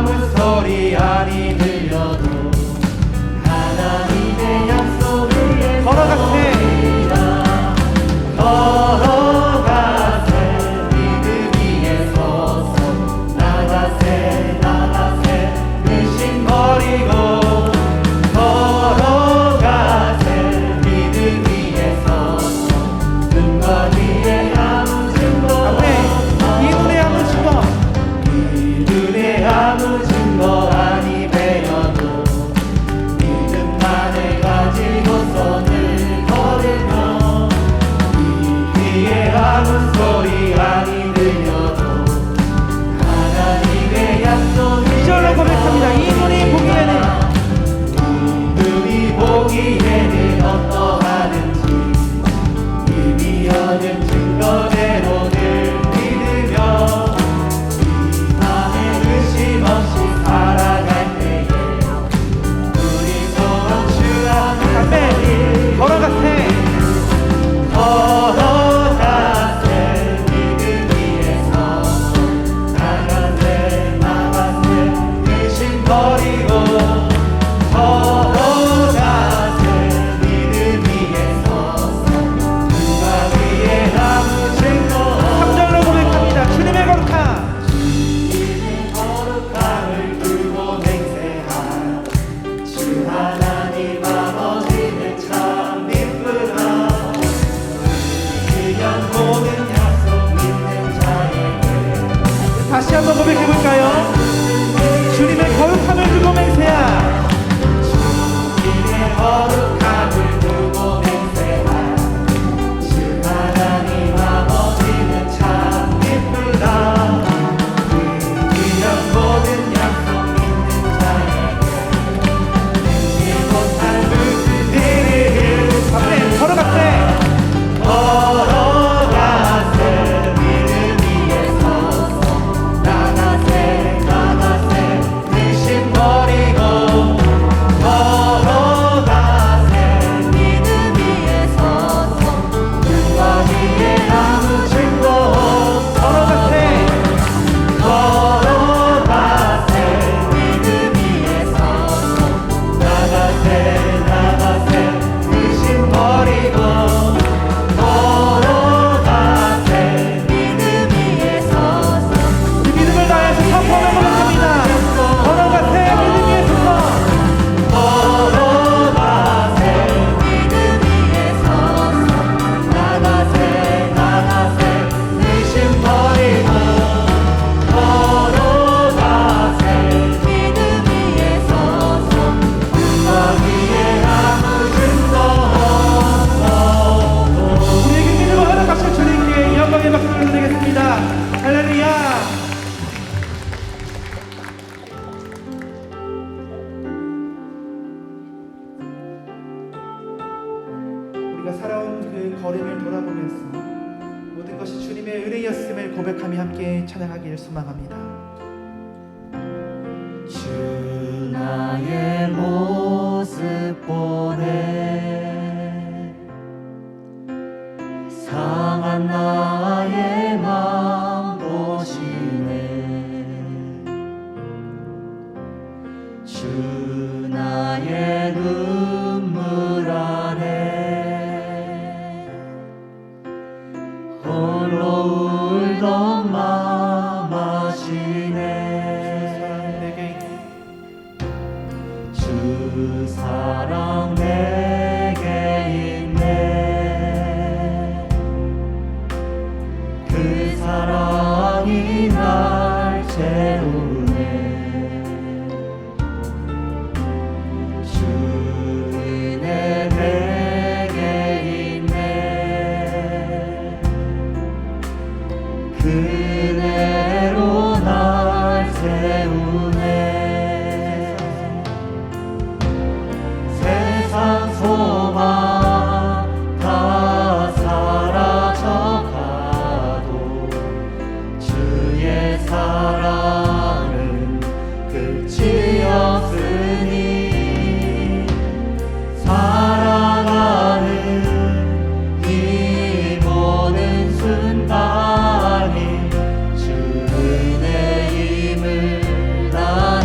아무 소리 아니 들려도 하나님의 약속 위에 걸어가세 걸어가세 믿음 위에 서서 나가세 나가세 의심 버리고 걸어가세 믿음 위에 서서 눈과 귀에 아무 증거 이 눈에 아무 증거 이 눈에 아무 증거 아니 배여도 믿음만을 가지고서는 걸으며 이 귀에 아무 소리 아니 들려도 하나님의 약속이 이절로 고백합니다. 이 눈이 보기에는 눈이 보기에는 어떠하든지 이미 얻은 증거대로 늘 믿으며 이 밤에 의심 없이 살아갈 때에 우리 서로 주 앞에 걸어가세 걸어가세 믿음 위에 서서 나가세 나가세 의심 버리고 걸어가세 믿음 위에 서서 누가 위에 아무 증거 3절로 고백합니다. 주님의 거룩함 주님의 거룩함을 두고 맹세한 주 하나님 아버지는 참 이쁘다 그냥 모든 약속 믿는 자에게 다시 한번 고백해볼까요? 주님의 거룩함을 두고 맹세한 주님의 거룩함을 두고 맹세한 주 하나님 아버지는 참 이쁘다 그냥 모든 약속 믿는 자에게 맹지 못할 물들이를 걸어갔대 걸어가세 믿음 위에 서서 나가세 나가세 의심 버리고 걸어가세 믿음 위에 서서 눈과 귀에 아무 증거 걸어가세 걸어가세 믿음 위에 서서 나가세 나가세 의심 버리고 걸어가세 믿음 위에 서서 그 믿음을 다해서 선포하며 고백합니다. 걸어가세 믿음 위에 서서 걸어가세 믿음 위에 서서 나가세 나가세 의심 버리고 걸어가세 믿음 위에 서서 눈과 귀에 아무 증거 없어도 우리에게 믿음을 허락하신 주님께 영광의 박수를 드리겠습니다. 할렐루야. 우리가 살아온 그 걸음을 돌아보면서 모든 것이 주님의 은혜였음을 고백하며 함께 찬양하길 소망합니다. 주 나의 모습 보네 상한 나의 맘 보시네 주 나의 눈물 안에 홀로 울던 맘 아시네 주 사랑 내게 있네 그 사랑이 날 채우네 주 은혜 내게 있네 그 은혜로 날 세우네 세상 소망 다 사라져가도 주의 사랑은 끝이 없으니 사랑하는 이 모든 순간이 주 은혜임을 나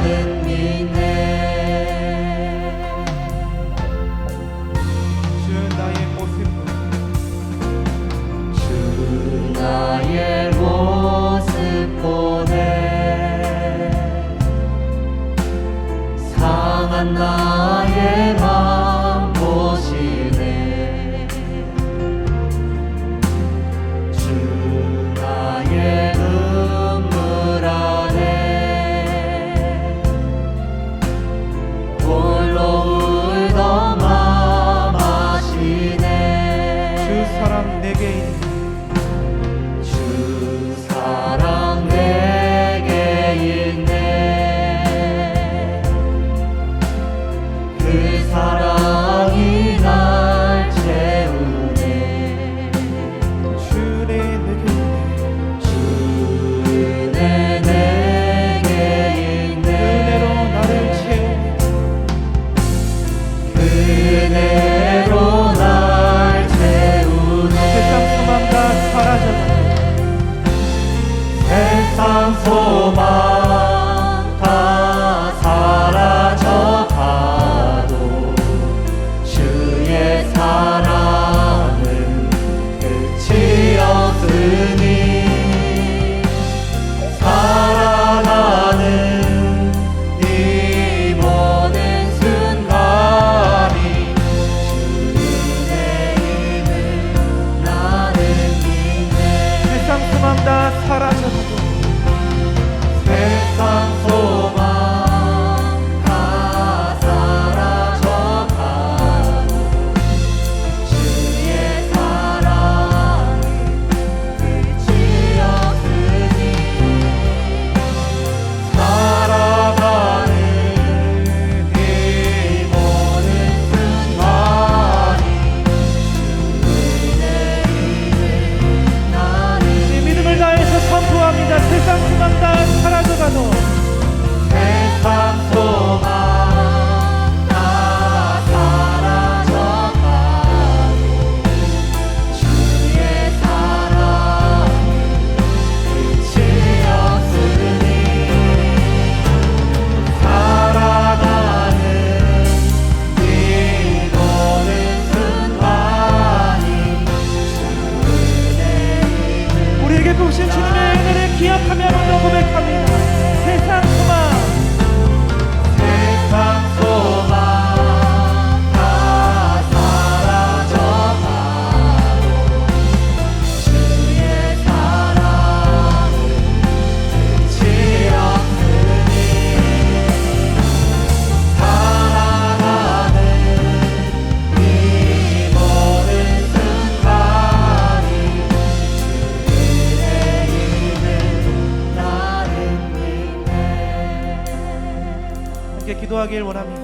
함께 기도하길 원합니다.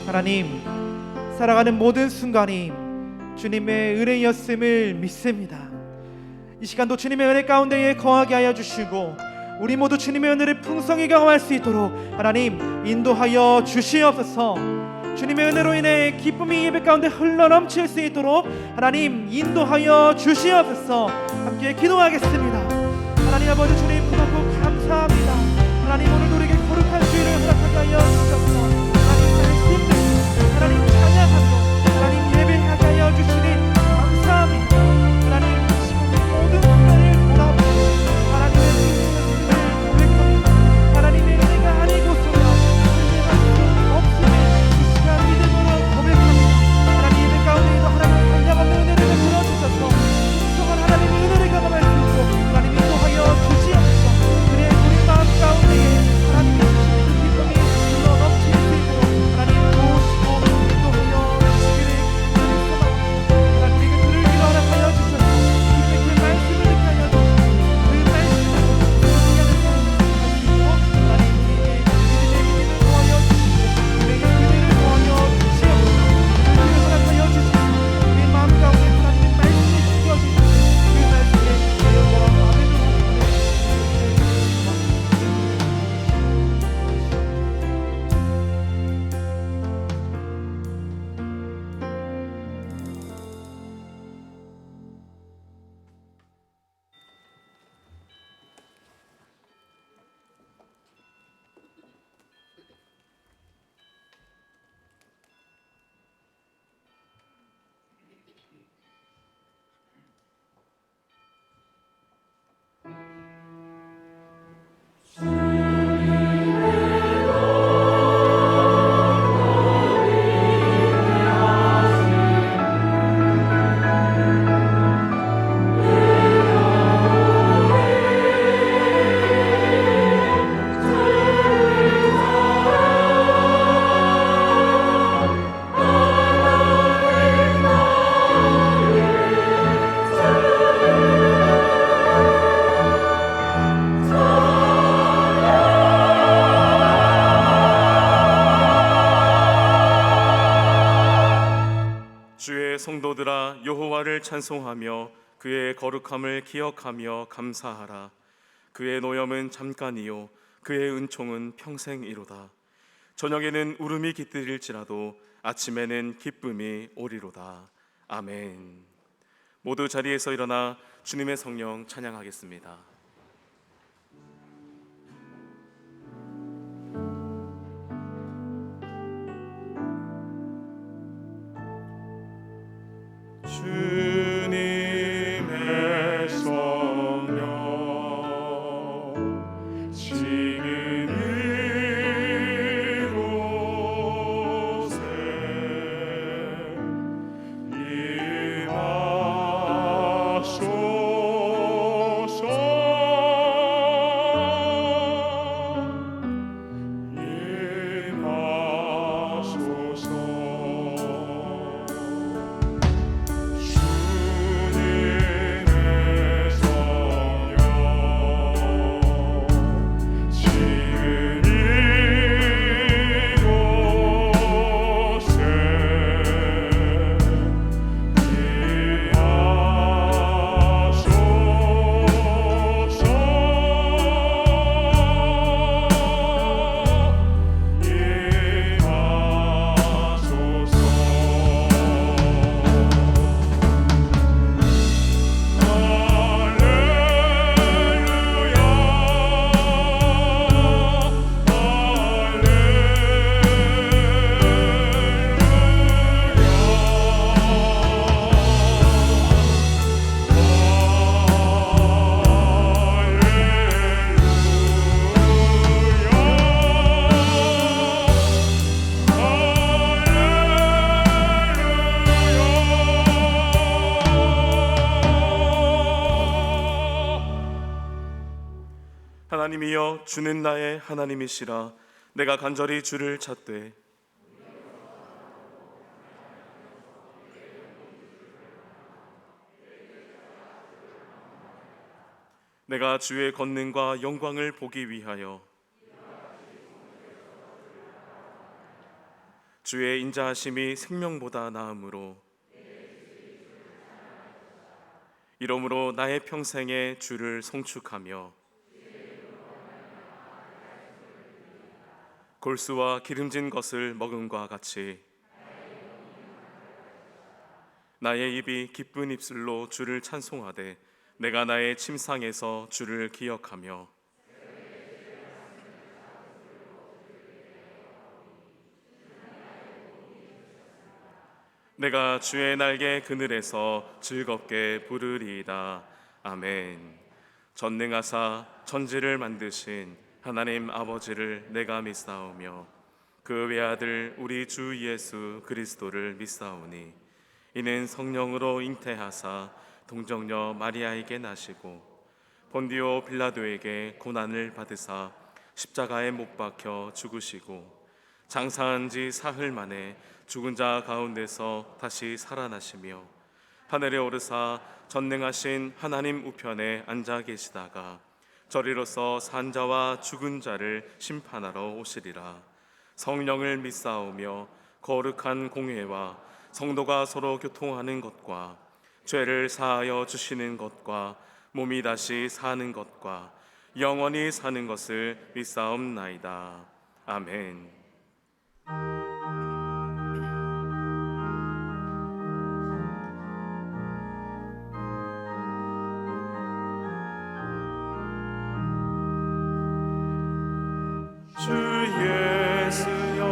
하나님, 살아가는 모든 순간이 주님의 은혜였음을 믿습니다. 이 시간도 주님의 은혜 가운데에 거하게 하여 주시고 우리 모두 주님의 은혜를 풍성히 경험할 수 있도록 하나님 인도하여 주시옵소서. 주님의 은혜로 인해 기쁨이 예배 가운데 흘러넘칠 수 있도록 하나님 인도하여 주시옵소서. 함께 기도하겠습니다. 하나님 아버지, 주님 고맙고 감사합니다. 하나님, 오늘 우리에게 거룩한 주일을 허락하게 하여 주셔서 하나님 말씀 듣고 하나님 찬양하고 하나님 예배하게 하여 주시니 감사합니다. 하나님, 지금 모든 순간을 돌아보고 하나님의 은혜를 고백합니다. 하나님의 은혜가 아니고서야 은혜가 없음을 이 시간 믿음으로 고백합니다. 하나님, 예배 가운데에도 하나님의 한량없는 은혜를 베풀어 주셔서 풍성한 하나님의 은혜를 경험할 수 있도록 하나님 인도하여 주시옵소서. 그래 우리 마음 가운데에 하나님의 주시는 기쁨이 흘러 넘칠 수 있도록 하나님 도우시고 인도하여 주시기를 소망합니다. 하나님, 우리가 들을 귀로 허락하여 주셔서 주님의 그 말씀을 듣게 하여 주시고 그 말씀을 소리하는 사람을 할 수 있도록 하나님 우리에게 믿음의 믿음을 더하여 주시고 우리에게 은혜를 더하여 주시옵소서. 은혜를 허락하여 주시고 우리 마음 가운데 하나님의 말씀이 주어지시고 그 말씀에 되어와 아멘으로 주의 성도들아, 여호와를 찬송하며 그의 거룩함을 기억하며 감사하라. 그의 노염은 잠깐이요 그의 은총은 평생이로다. 저녁에는 울음이 깃들일지라도 아침에는 기쁨이 오리로다. 아멘. 모두 자리에서 일어나 주님의 성령 찬양하겠습니다. 주님의 성령 지금 이곳에 하나님이여, 주는 나의 하나님이시라. 내가 간절히 주를 찾되 내가 주의 권능과 영광을 보기 위하여 주의 인자하심이 생명보다 나음으로 이러므로 나의 평생에 주를 송축하며 골수와 기름진 것을 먹음과 같이 나의 입이 기쁜 입술로 주를 찬송하되 내가 나의 침상에서 주를 기억하며 내가 주의 날개 그늘에서 즐겁게 부르리이다. 아멘. 전능하사 천지를 만드신 하나님 아버지를 내가 믿사오며 그 외아들 우리 주 예수 그리스도를 믿사오니 이는 성령으로 잉태하사 동정녀 마리아에게 나시고 본디오 빌라도에게 고난을 받으사 십자가에 못 박혀 죽으시고 장사한 지 사흘 만에 죽은 자 가운데서 다시 살아나시며 하늘에 오르사 전능하신 하나님 우편에 앉아 계시다가 저리로서 산 자와 죽은 자를 심판하러 오시리라. 성령을 믿사오며 거룩한 공회와 성도가 서로 교통하는 것과 죄를 사하여 주시는 것과 몸이 다시 사는 것과 영원히 사는 것을 믿사옵나이다. 아멘. 주 예수여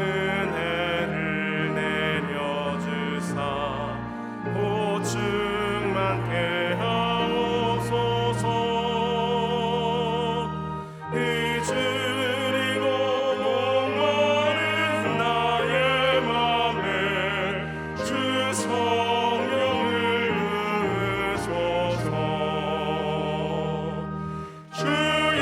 은혜를 내려주사 보증만게 하옵소서. 잊으리고 목마른 나의 맘에 주 성령을 부으소서. 주 내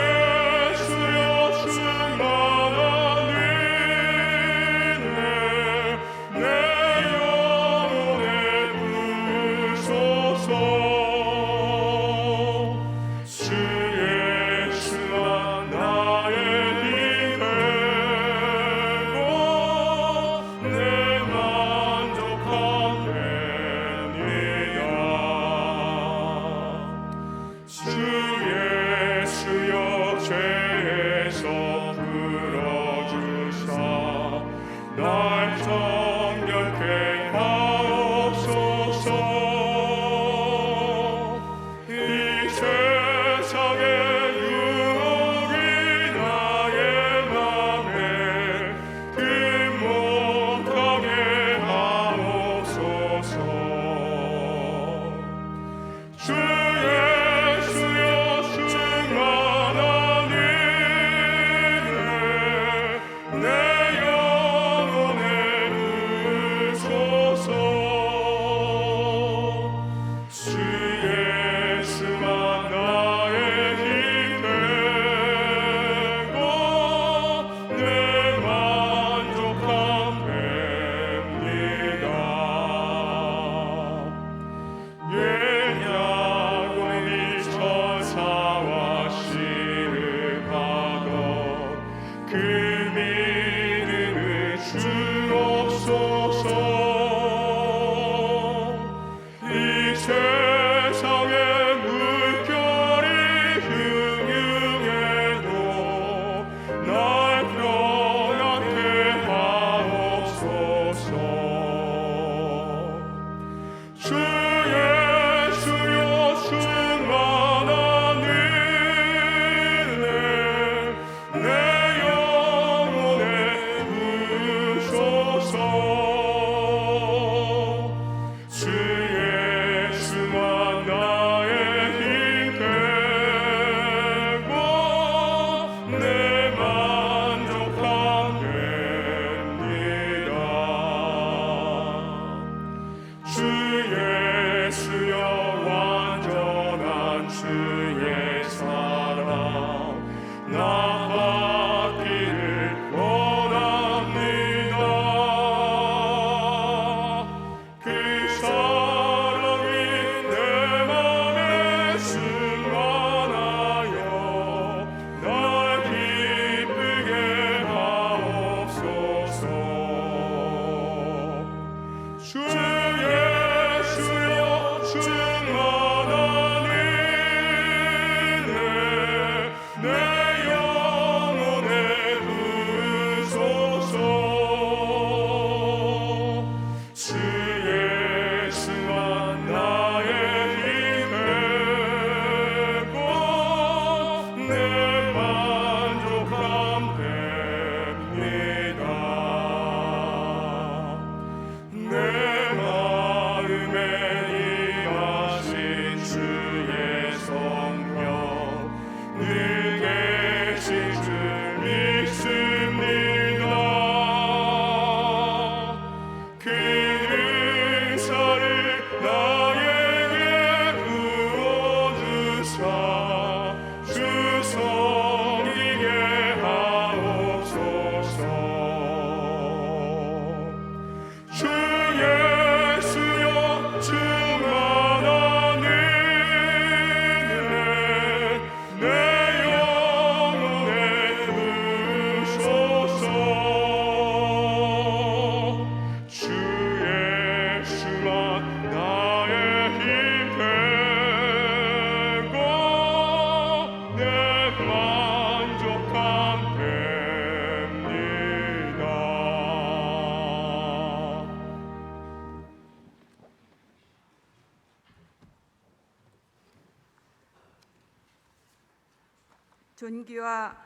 존귀와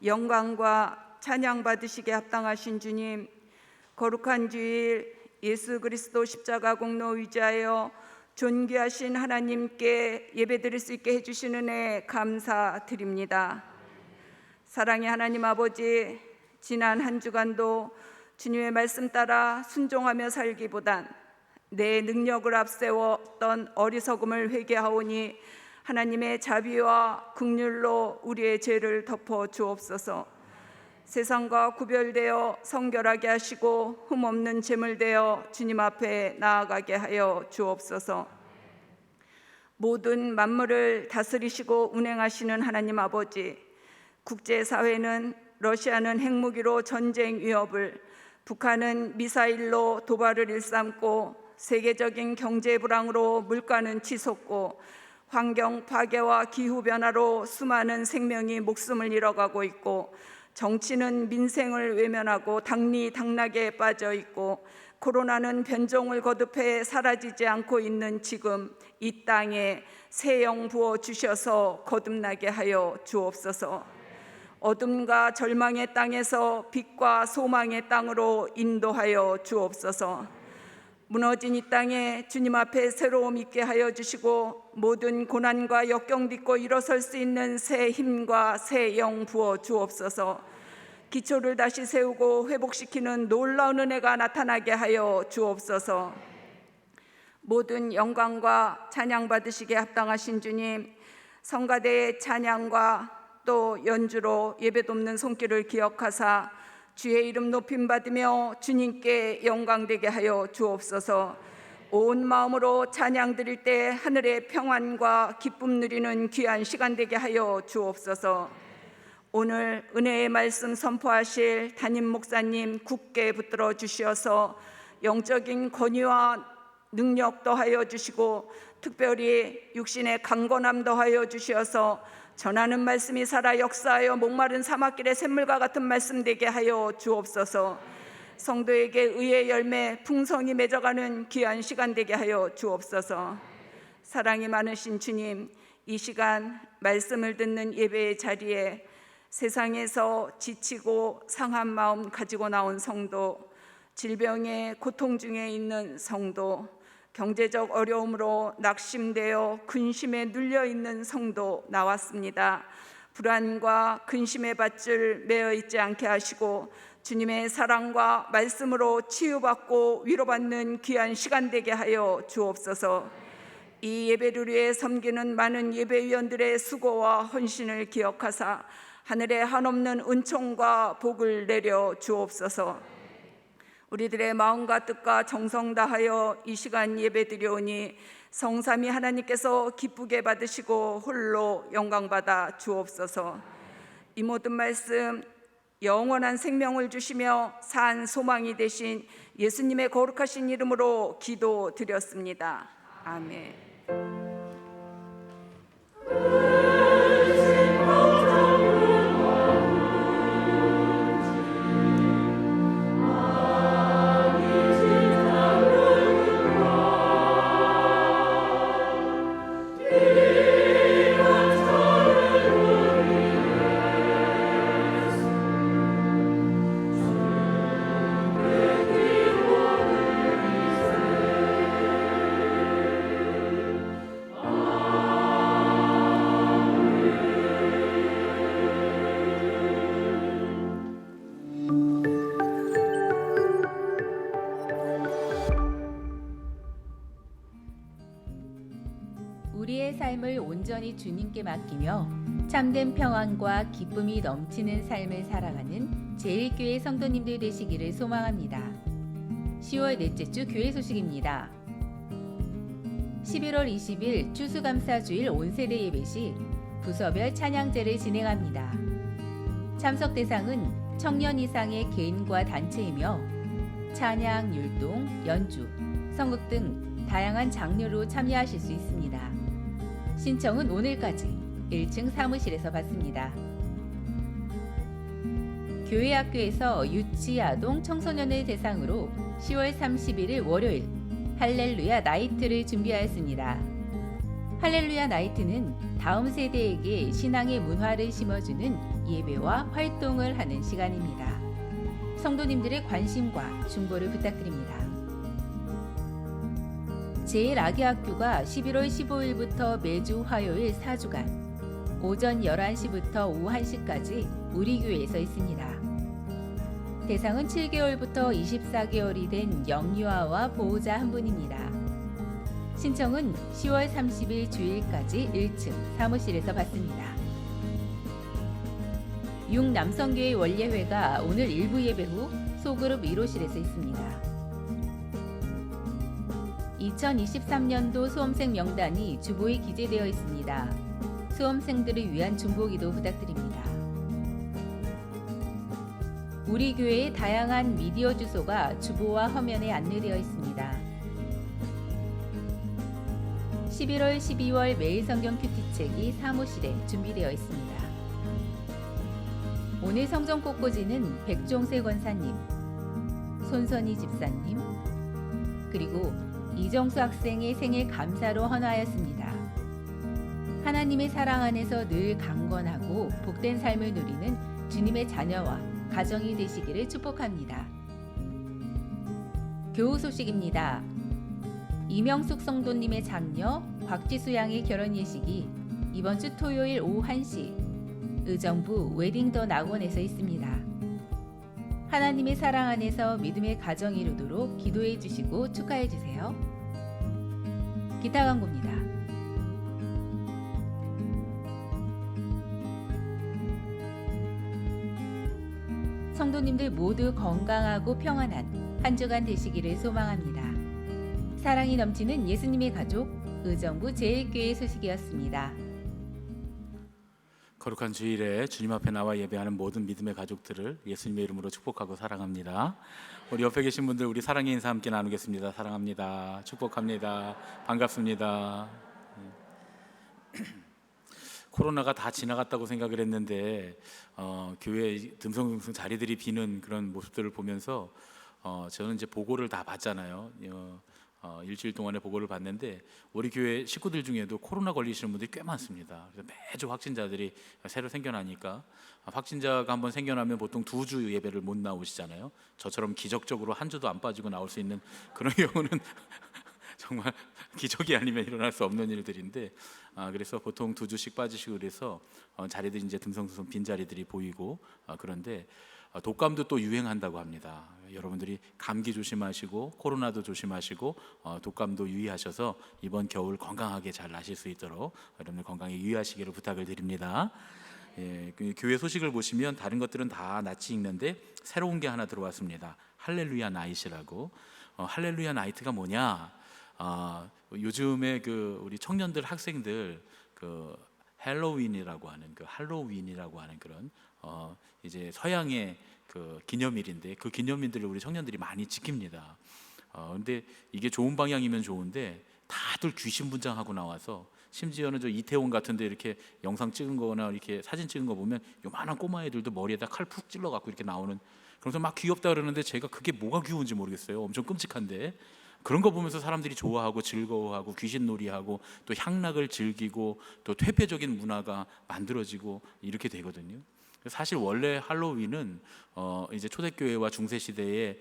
영광과 찬양 받으시게 합당하신 주님, 거룩한 주일 예수 그리스도 십자가 공로 의지하여 존귀하신 하나님께 예배드릴 수 있게 해주시는 은혜 감사드립니다. 사랑의 하나님 아버지, 지난 한 주간도 주님의 말씀 따라 순종하며 살기보단 내 능력을 앞세웠던 어리석음을 회개하오니 하나님의 자비와 긍휼로 우리의 죄를 덮어 주옵소서. 세상과 구별되어 성결하게 하시고 흠없는 제물 되어 주님 앞에 나아가게 하여 주옵소서. 모든 만물을 다스리시고 운행하시는 하나님 아버지, 국제사회는 러시아는 핵무기로 전쟁 위협을, 북한은 미사일로 도발을 일삼고 세계적인 경제 불황으로 물가는 치솟고 환경 파괴와 기후변화로 수많은 생명이 목숨을 잃어가고 있고 정치는 민생을 외면하고 당리당락에 빠져 있고 코로나는 변종을 거듭해 사라지지 않고 있는 지금 이 땅에 새 영 부어 주셔서 거듭나게 하여 주옵소서. 어둠과 절망의 땅에서 빛과 소망의 땅으로 인도하여 주옵소서. 무너진 이 땅에 주님 앞에 새로움 있게 하여 주시고 모든 고난과 역경 딛고 일어설 수 있는 새 힘과 새 영 부어 주옵소서. 기초를 다시 세우고 회복시키는 놀라운 은혜가 나타나게 하여 주옵소서. 모든 영광과 찬양 받으시게 합당하신 주님, 성가대의 찬양과 또 연주로 예배돕는 손길을 기억하사 주의 이름 높임 받으며 주님께 영광되게 하여 주옵소서. 온 마음으로 찬양 드릴 때 하늘의 평안과 기쁨 누리는 귀한 시간 되게 하여 주옵소서. 오늘 은혜의 말씀 선포하실 담임 목사님 굳게 붙들어 주시어서 영적인 권위와 능력 더하여 주시고 특별히 육신의 강건함 더하여 주시어서 전하는 말씀이 살아 역사하여 목마른 사막길의 샘물과 같은 말씀 되게 하여 주옵소서. 성도에게 의의 열매 풍성히 맺어가는 귀한 시간 되게 하여 주옵소서. 사랑이 많으신 주님, 이 시간 말씀을 듣는 예배의 자리에 세상에서 지치고 상한 마음 가지고 나온 성도, 질병의 고통 중에 있는 성도, 경제적 어려움으로 낙심되어 근심에 눌려있는 성도 나왔습니다. 불안과 근심의 밧줄 매어 있지 않게 하시고 주님의 사랑과 말씀으로 치유받고 위로받는 귀한 시간 되게 하여 주옵소서. 이 예배를 위해 섬기는 많은 예배위원들의 수고와 헌신을 기억하사 하늘에 한없는 은총과 복을 내려 주옵소서. 우리들의 마음과 뜻과 정성 다하여 이 시간 예배드려오니 성삼위 하나님께서 기쁘게 받으시고 홀로 영광받아 주옵소서. 이 모든 말씀 영원한 생명을 주시며 산 소망이 되신 예수님의 거룩하신 이름으로 기도드렸습니다. 아멘. 우리의 삶을 온전히 주님께 맡기며 참된 평안과 기쁨이 넘치는 삶을 살아가는 제1교회 성도님들 되시기를 소망합니다. 10월 넷째 주 교회 소식입니다. 11월 20일 추수감사주일 온세대 예배 시 부서별 찬양제를 진행합니다. 참석 대상은 청년 이상의 개인과 단체이며 찬양, 율동, 연주, 선극 등 다양한 장르로 참여하실 수 있습니다. 신청은 오늘까지 1층 사무실에서 받습니다. 교회 학교에서 유치, 아동, 청소년을 대상으로 10월 31일 월요일 할렐루야 나이트를 준비하였습니다. 할렐루야 나이트는 다음 세대에게 신앙의 문화를 심어주는 예배와 활동을 하는 시간입니다. 성도님들의 관심과 중보를 부탁드립니다. 제1아기학교가 11월 15일부터 매주 화요일 4주간 오전 11시부터 오후 1시까지 우리 교회에서 있습니다. 대상은 7개월부터 24개월이 된 영유아와 보호자 한 분입니다. 신청은 10월 30일 주일까지 1층 사무실에서 받습니다. 6남성교회 원예회가 오늘 일부 예배 후 소그룹 1호실에서 있습니다. 2023년도 수험생 명단이 주보에 기재되어 있습니다. 수험생들을 위한 중보기도 부탁드립니다. 우리 교회의 다양한 미디어 주소가 주보와 화면에 안내되어 있습니다. 11월, 12월 매일 성경 큐티책이 사무실에 준비되어 있습니다. 오늘 성전 꽃꽂이는 백종세 권사님, 손선희 집사님, 그리고 이정수 학생의 생일 감사로 헌화하였습니다. 하나님의 사랑 안에서 늘 강건하고 복된 삶을 누리는 주님의 자녀와 가정이 되시기를 축복합니다. 교우 소식입니다. 이명숙 성도님의 장녀 곽지수 양의 결혼 예식이 이번 주 토요일 오후 1시 의정부 웨딩더 낙원에서 있습니다. 하나님의 사랑 안에서 믿음의 가정이 이루도록 기도해 주시고 축하해 주세요. 기타 광고입니다. 성도님들 모두 건강하고 평안한 한 주간 되시기를 소망합니다. 사랑이 넘치는 예수님의 가족 의정부 제1교회 소식이었습니다. 거룩한 주일에 주님 앞에 나와 예배하는 모든 믿음의 가족들을 예수님의 이름으로 축복하고 사랑합니다. 우리 옆에 계신 분들 우리 사랑의 인사 함께 나누겠습니다. 사랑합니다. 축복합니다. 반갑습니다. 코로나가 다 지나갔다고 생각을 했는데 교회 듬성듬성 자리들이 비는 그런 모습들을 보면서 저는 이제 보고를 다 받잖아요. 일주일 동안의 보고를 받는데 우리 교회 식구들 중에도 코로나 걸리시는 분들이 꽤 많습니다. 그래서 매주 확진자들이 새로 생겨나니까 확진자가 한번 생겨나면 보통 2주 예배를 못 나오시잖아요. 저처럼 기적적으로 한 주도 안 빠지고 나올 수 있는 그런 경우는 정말 기적이 아니면 일어날 수 없는 일들인데 그래서 보통 2주씩 빠지시고 그래서 자리들이 이제 듬성듬성 빈 자리들이 보이고 그런데 독감도 또 유행한다고 합니다. 여러분들이 감기 조심하시고 코로나도 조심하시고 독감도 유의하셔서 이번 겨울 건강하게 잘 나실 수 있도록 여러분들 건강에 유의하시기를 부탁을 드립니다. 그 교회 소식을 보시면 다른 것들은 다 낯이 익는데 새로운 게 하나 들어왔습니다. 할렐루야 나이트라고. 할렐루야 나이트가 뭐냐? 요즘에 그 우리 청년들 학생들 그 할로윈이라고 하는 그런 이제 서양의 그 기념일인데 그 기념일들을 우리 청년들이 많이 지킵니다. 근데 이게 좋은 방향이면 좋은데 다들 귀신 분장하고 나와서 심지어는 저 이태원 같은데 이렇게 영상 찍은 거나 이렇게 사진 찍은 거 보면 요만한 꼬마 애들도 머리에다 칼 푹 찔러 갖고 이렇게 나오는 그래서 막 귀엽다 그러는데 제가 그게 뭐가 귀여운지 모르겠어요. 엄청 끔찍한데 그런 거 보면서 사람들이 좋아하고 즐거워하고 귀신놀이하고 또 향락을 즐기고 또 퇴폐적인 문화가 만들어지고 이렇게 되거든요. 사실 원래 할로윈은 이제 초대교회와 중세 시대에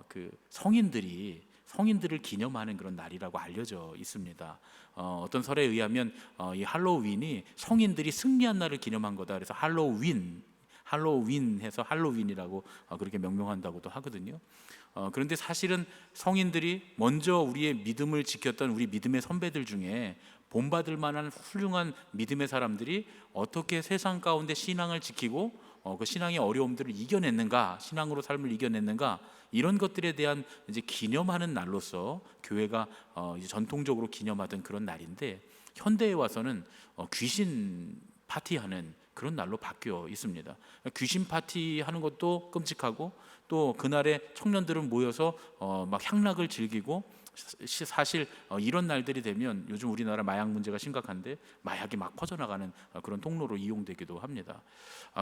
그 성인들을 기념하는 그런 날이라고 알려져 있습니다. 어떤 설에 의하면 이 할로윈이 성인들이 승리한 날을 기념한 거다. 그래서 할로윈 해서 할로윈이라고 그렇게 명명한다고도 하거든요. 그런데 사실은 성인들이 먼저 우리의 믿음을 지켰던 우리 믿음의 선배들 중에 본받을 만한 훌륭한 믿음의 사람들이 어떻게 세상 가운데 신앙을 지키고 그 신앙의 어려움들을 이겨냈는가, 신앙으로 삶을 이겨냈는가 이런 것들에 대한 이제 기념하는 날로서 교회가 이제 전통적으로 기념하던 그런 날인데 현대에 와서는 귀신 파티하는 그런 날로 바뀌어 있습니다. 귀신 파티하는 것도 끔찍하고 또 그날에 청년들은 모여서 막 향락을 즐기고 사실 이런 날들이 되면 요즘 우리나라 마약 문제가 심각한데 마약이 막 퍼져나가는 그런 통로로 이용되기도 합니다.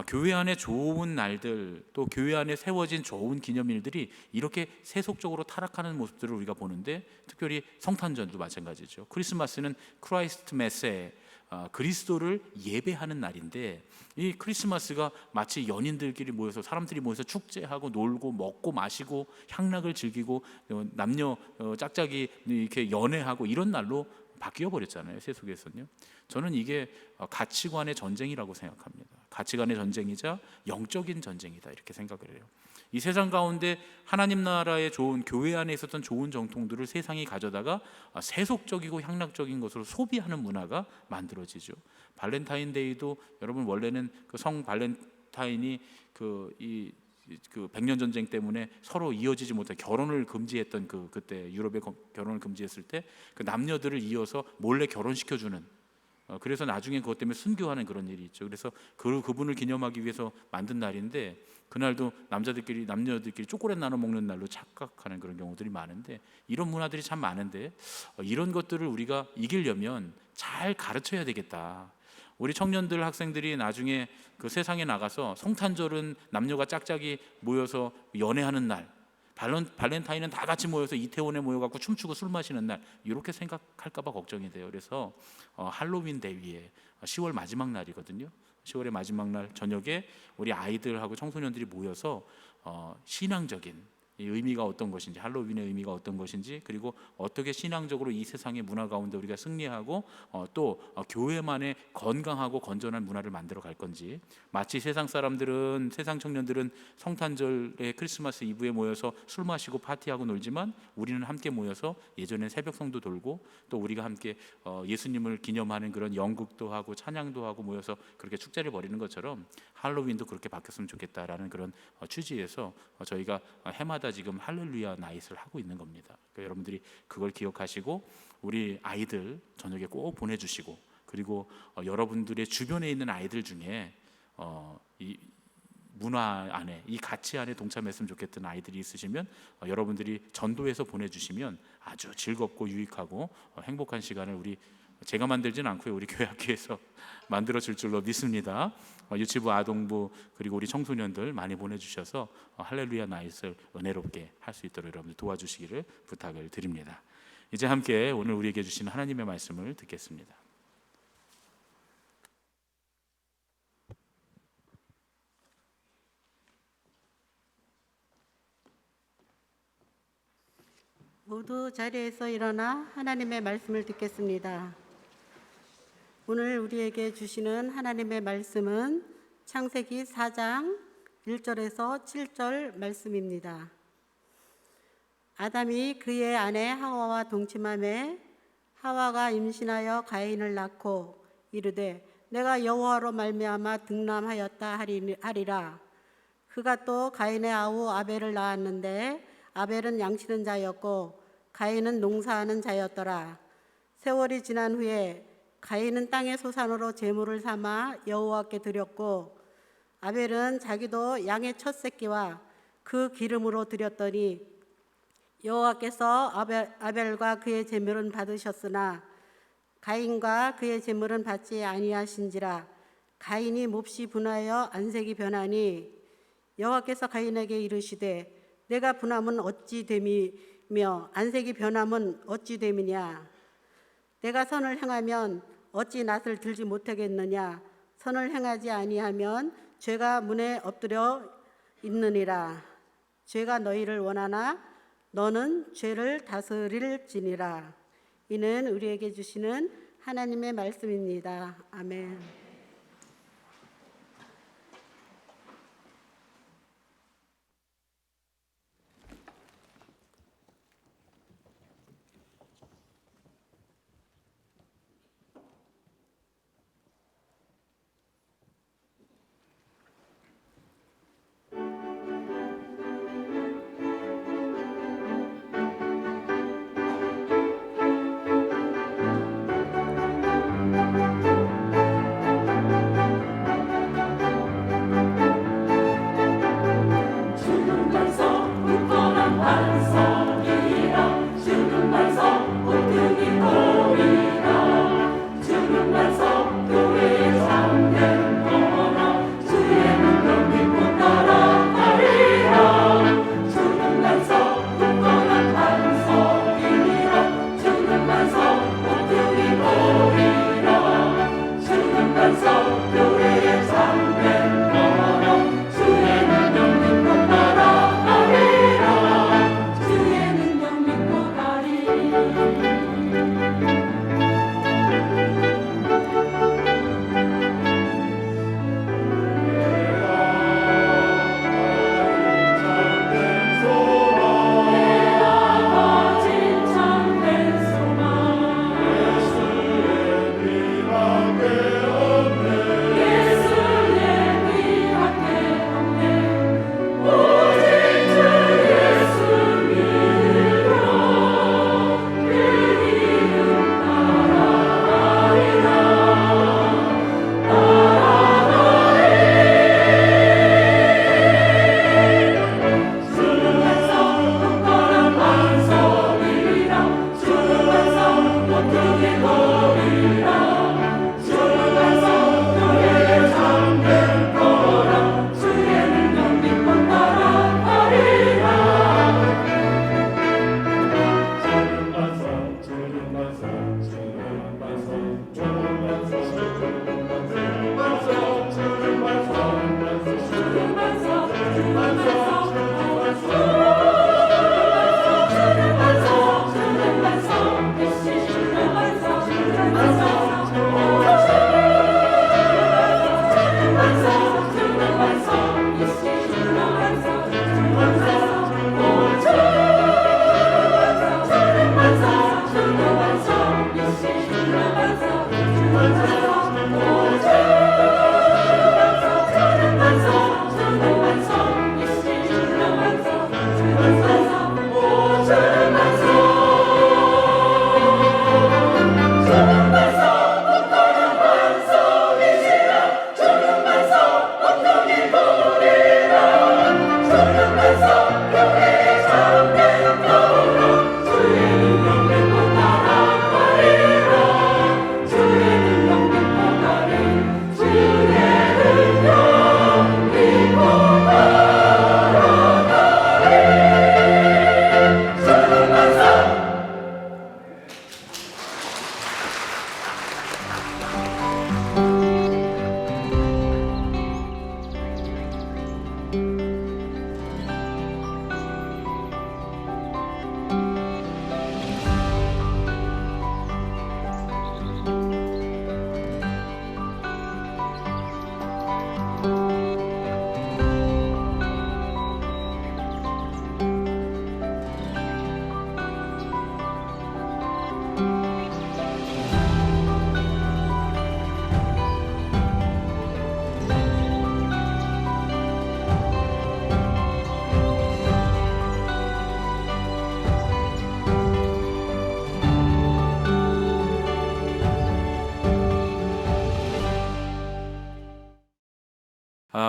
교회 안에 좋은 날들, 또 교회 안에 세워진 좋은 기념일들이 이렇게 세속적으로 타락하는 모습들을 우리가 보는데, 특별히 성탄절도 마찬가지죠. 크리스마스는 크라이스트 메세, 그리스도를 예배하는 날인데, 이 크리스마스가 마치 연인들끼리 모여서, 사람들이 모여서 축제하고 놀고 먹고 마시고 향락을 즐기고 남녀 짝짝이 이렇게 연애하고 이런 날로 바뀌어 버렸잖아요, 세속에서는요. 저는 이게 가치관의 전쟁이라고 생각합니다. 가치관의 전쟁이자 영적인 전쟁이다, 이렇게 생각을 해요. 이 세상 가운데 하나님 나라의 좋은, 교회 안에 있었던 좋은 정통들을 세상이 가져다가 세속적이고 향락적인 것으로 소비하는 문화가 만들어지죠. 발렌타인데이도 여러분, 원래는 그 성 발렌타인이 그 100년 전쟁 때문에 서로 이어지지 못해 결혼을 금지했던 그때 유럽에 결혼을 금지했을 때 그 남녀들을 이어서 몰래 결혼시켜 주는, 그래서 나중에 그것 때문에 순교하는 그런 일이 있죠. 그래서 그분을 기념하기 위해서 만든 날인데, 그날도 남녀들끼리 초콜릿 나눠 먹는 날로 착각하는 그런 경우들이 많은데, 이런 문화들이 참 많은데, 이런 것들을 우리가 이기려면 잘 가르쳐야 되겠다. 우리 청년들, 학생들이 나중에 그 세상에 나가서 성탄절은 남녀가 짝짝이 모여서 연애하는 날, 발렌타인은 다 같이 모여서 이태원에 모여갖고 춤추고 술 마시는 날, 이렇게 생각할까봐 걱정이 돼요. 그래서 할로윈 대위에 10월 마지막 날이거든요. 10월의 마지막 날 저녁에 우리 아이들하고 청소년들이 모여서 신앙적인 이 의미가 어떤 것인지, 할로윈의 의미가 어떤 것인지, 그리고 어떻게 신앙적으로 이 세상의 문화 가운데 우리가 승리하고 또 교회만의 건강하고 건전한 문화를 만들어 갈 건지, 마치 세상 청년들은 성탄절에 크리스마스 이브에 모여서 술 마시고 파티하고 놀지만, 우리는 함께 모여서 예전엔 새벽성도 돌고, 또 우리가 함께 예수님을 기념하는 그런 연극도 하고 찬양도 하고 모여서 그렇게 축제를 벌이는 것처럼 할로윈도 그렇게 바뀌었으면 좋겠다라는 그런 취지에서 저희가 해마다 지금 할렐루야 나잇을 하고 있는 겁니다. 그러니까 여러분들이 그걸 기억하시고 우리 아이들 저녁에 꼭 보내주시고, 그리고 여러분들의 주변에 있는 아이들 중에 이 문화 안에, 이 가치 안에 동참했으면 좋겠던 아이들이 있으시면 여러분들이 전도해서 보내주시면 아주 즐겁고 유익하고 행복한 시간을 제가 만들진 않고요, 우리 교회학교에서 만들어 줄 줄로 믿습니다. 유치부, 아동부, 그리고 우리 청소년들 많이 보내주셔서 할렐루야 나잇을 은혜롭게 할 수 있도록 여러분들 도와주시기를 부탁을 드립니다. 이제 함께 오늘 우리에게 주시는 하나님의 말씀을 듣겠습니다. 모두 자리에서 일어나 하나님의 말씀을 듣겠습니다. 오늘 우리에게 주시는 하나님의 말씀은 창세기 4장 1절에서 7절 말씀입니다. 아담이 그의 아내 하와와 동침하매 하와가 임신하여 가인을 낳고 이르되 내가 여호와로 말미암아 등남하였다 하리라. 그가 또 가인의 아우 아벨을 낳았는데 아벨은 양치는 자였고 가인은 농사하는 자였더라. 세월이 지난 후에 가인은 땅의 소산으로 제물을 삼아 여호와께 드렸고 아벨은 자기도 양의 첫 새끼와 그 기름으로 드렸더니 여호와께서 아벨과 그의 제물은 받으셨으나 가인과 그의 제물은 받지 아니하신지라. 가인이 몹시 분하여 안색이 변하니 여호와께서 가인에게 이르시되 내가 분함은 어찌 됨이며 안색이 변함은 어찌 됨이냐. 내가 선을 행하면 어찌 낯을 들지 못하겠느냐. 선을 행하지 아니하면 죄가 문에 엎드려 있느니라. 죄가 너희를 원하나 너는 죄를 다스릴지니라. 이는 우리에게 주시는 하나님의 말씀입니다. 아멘.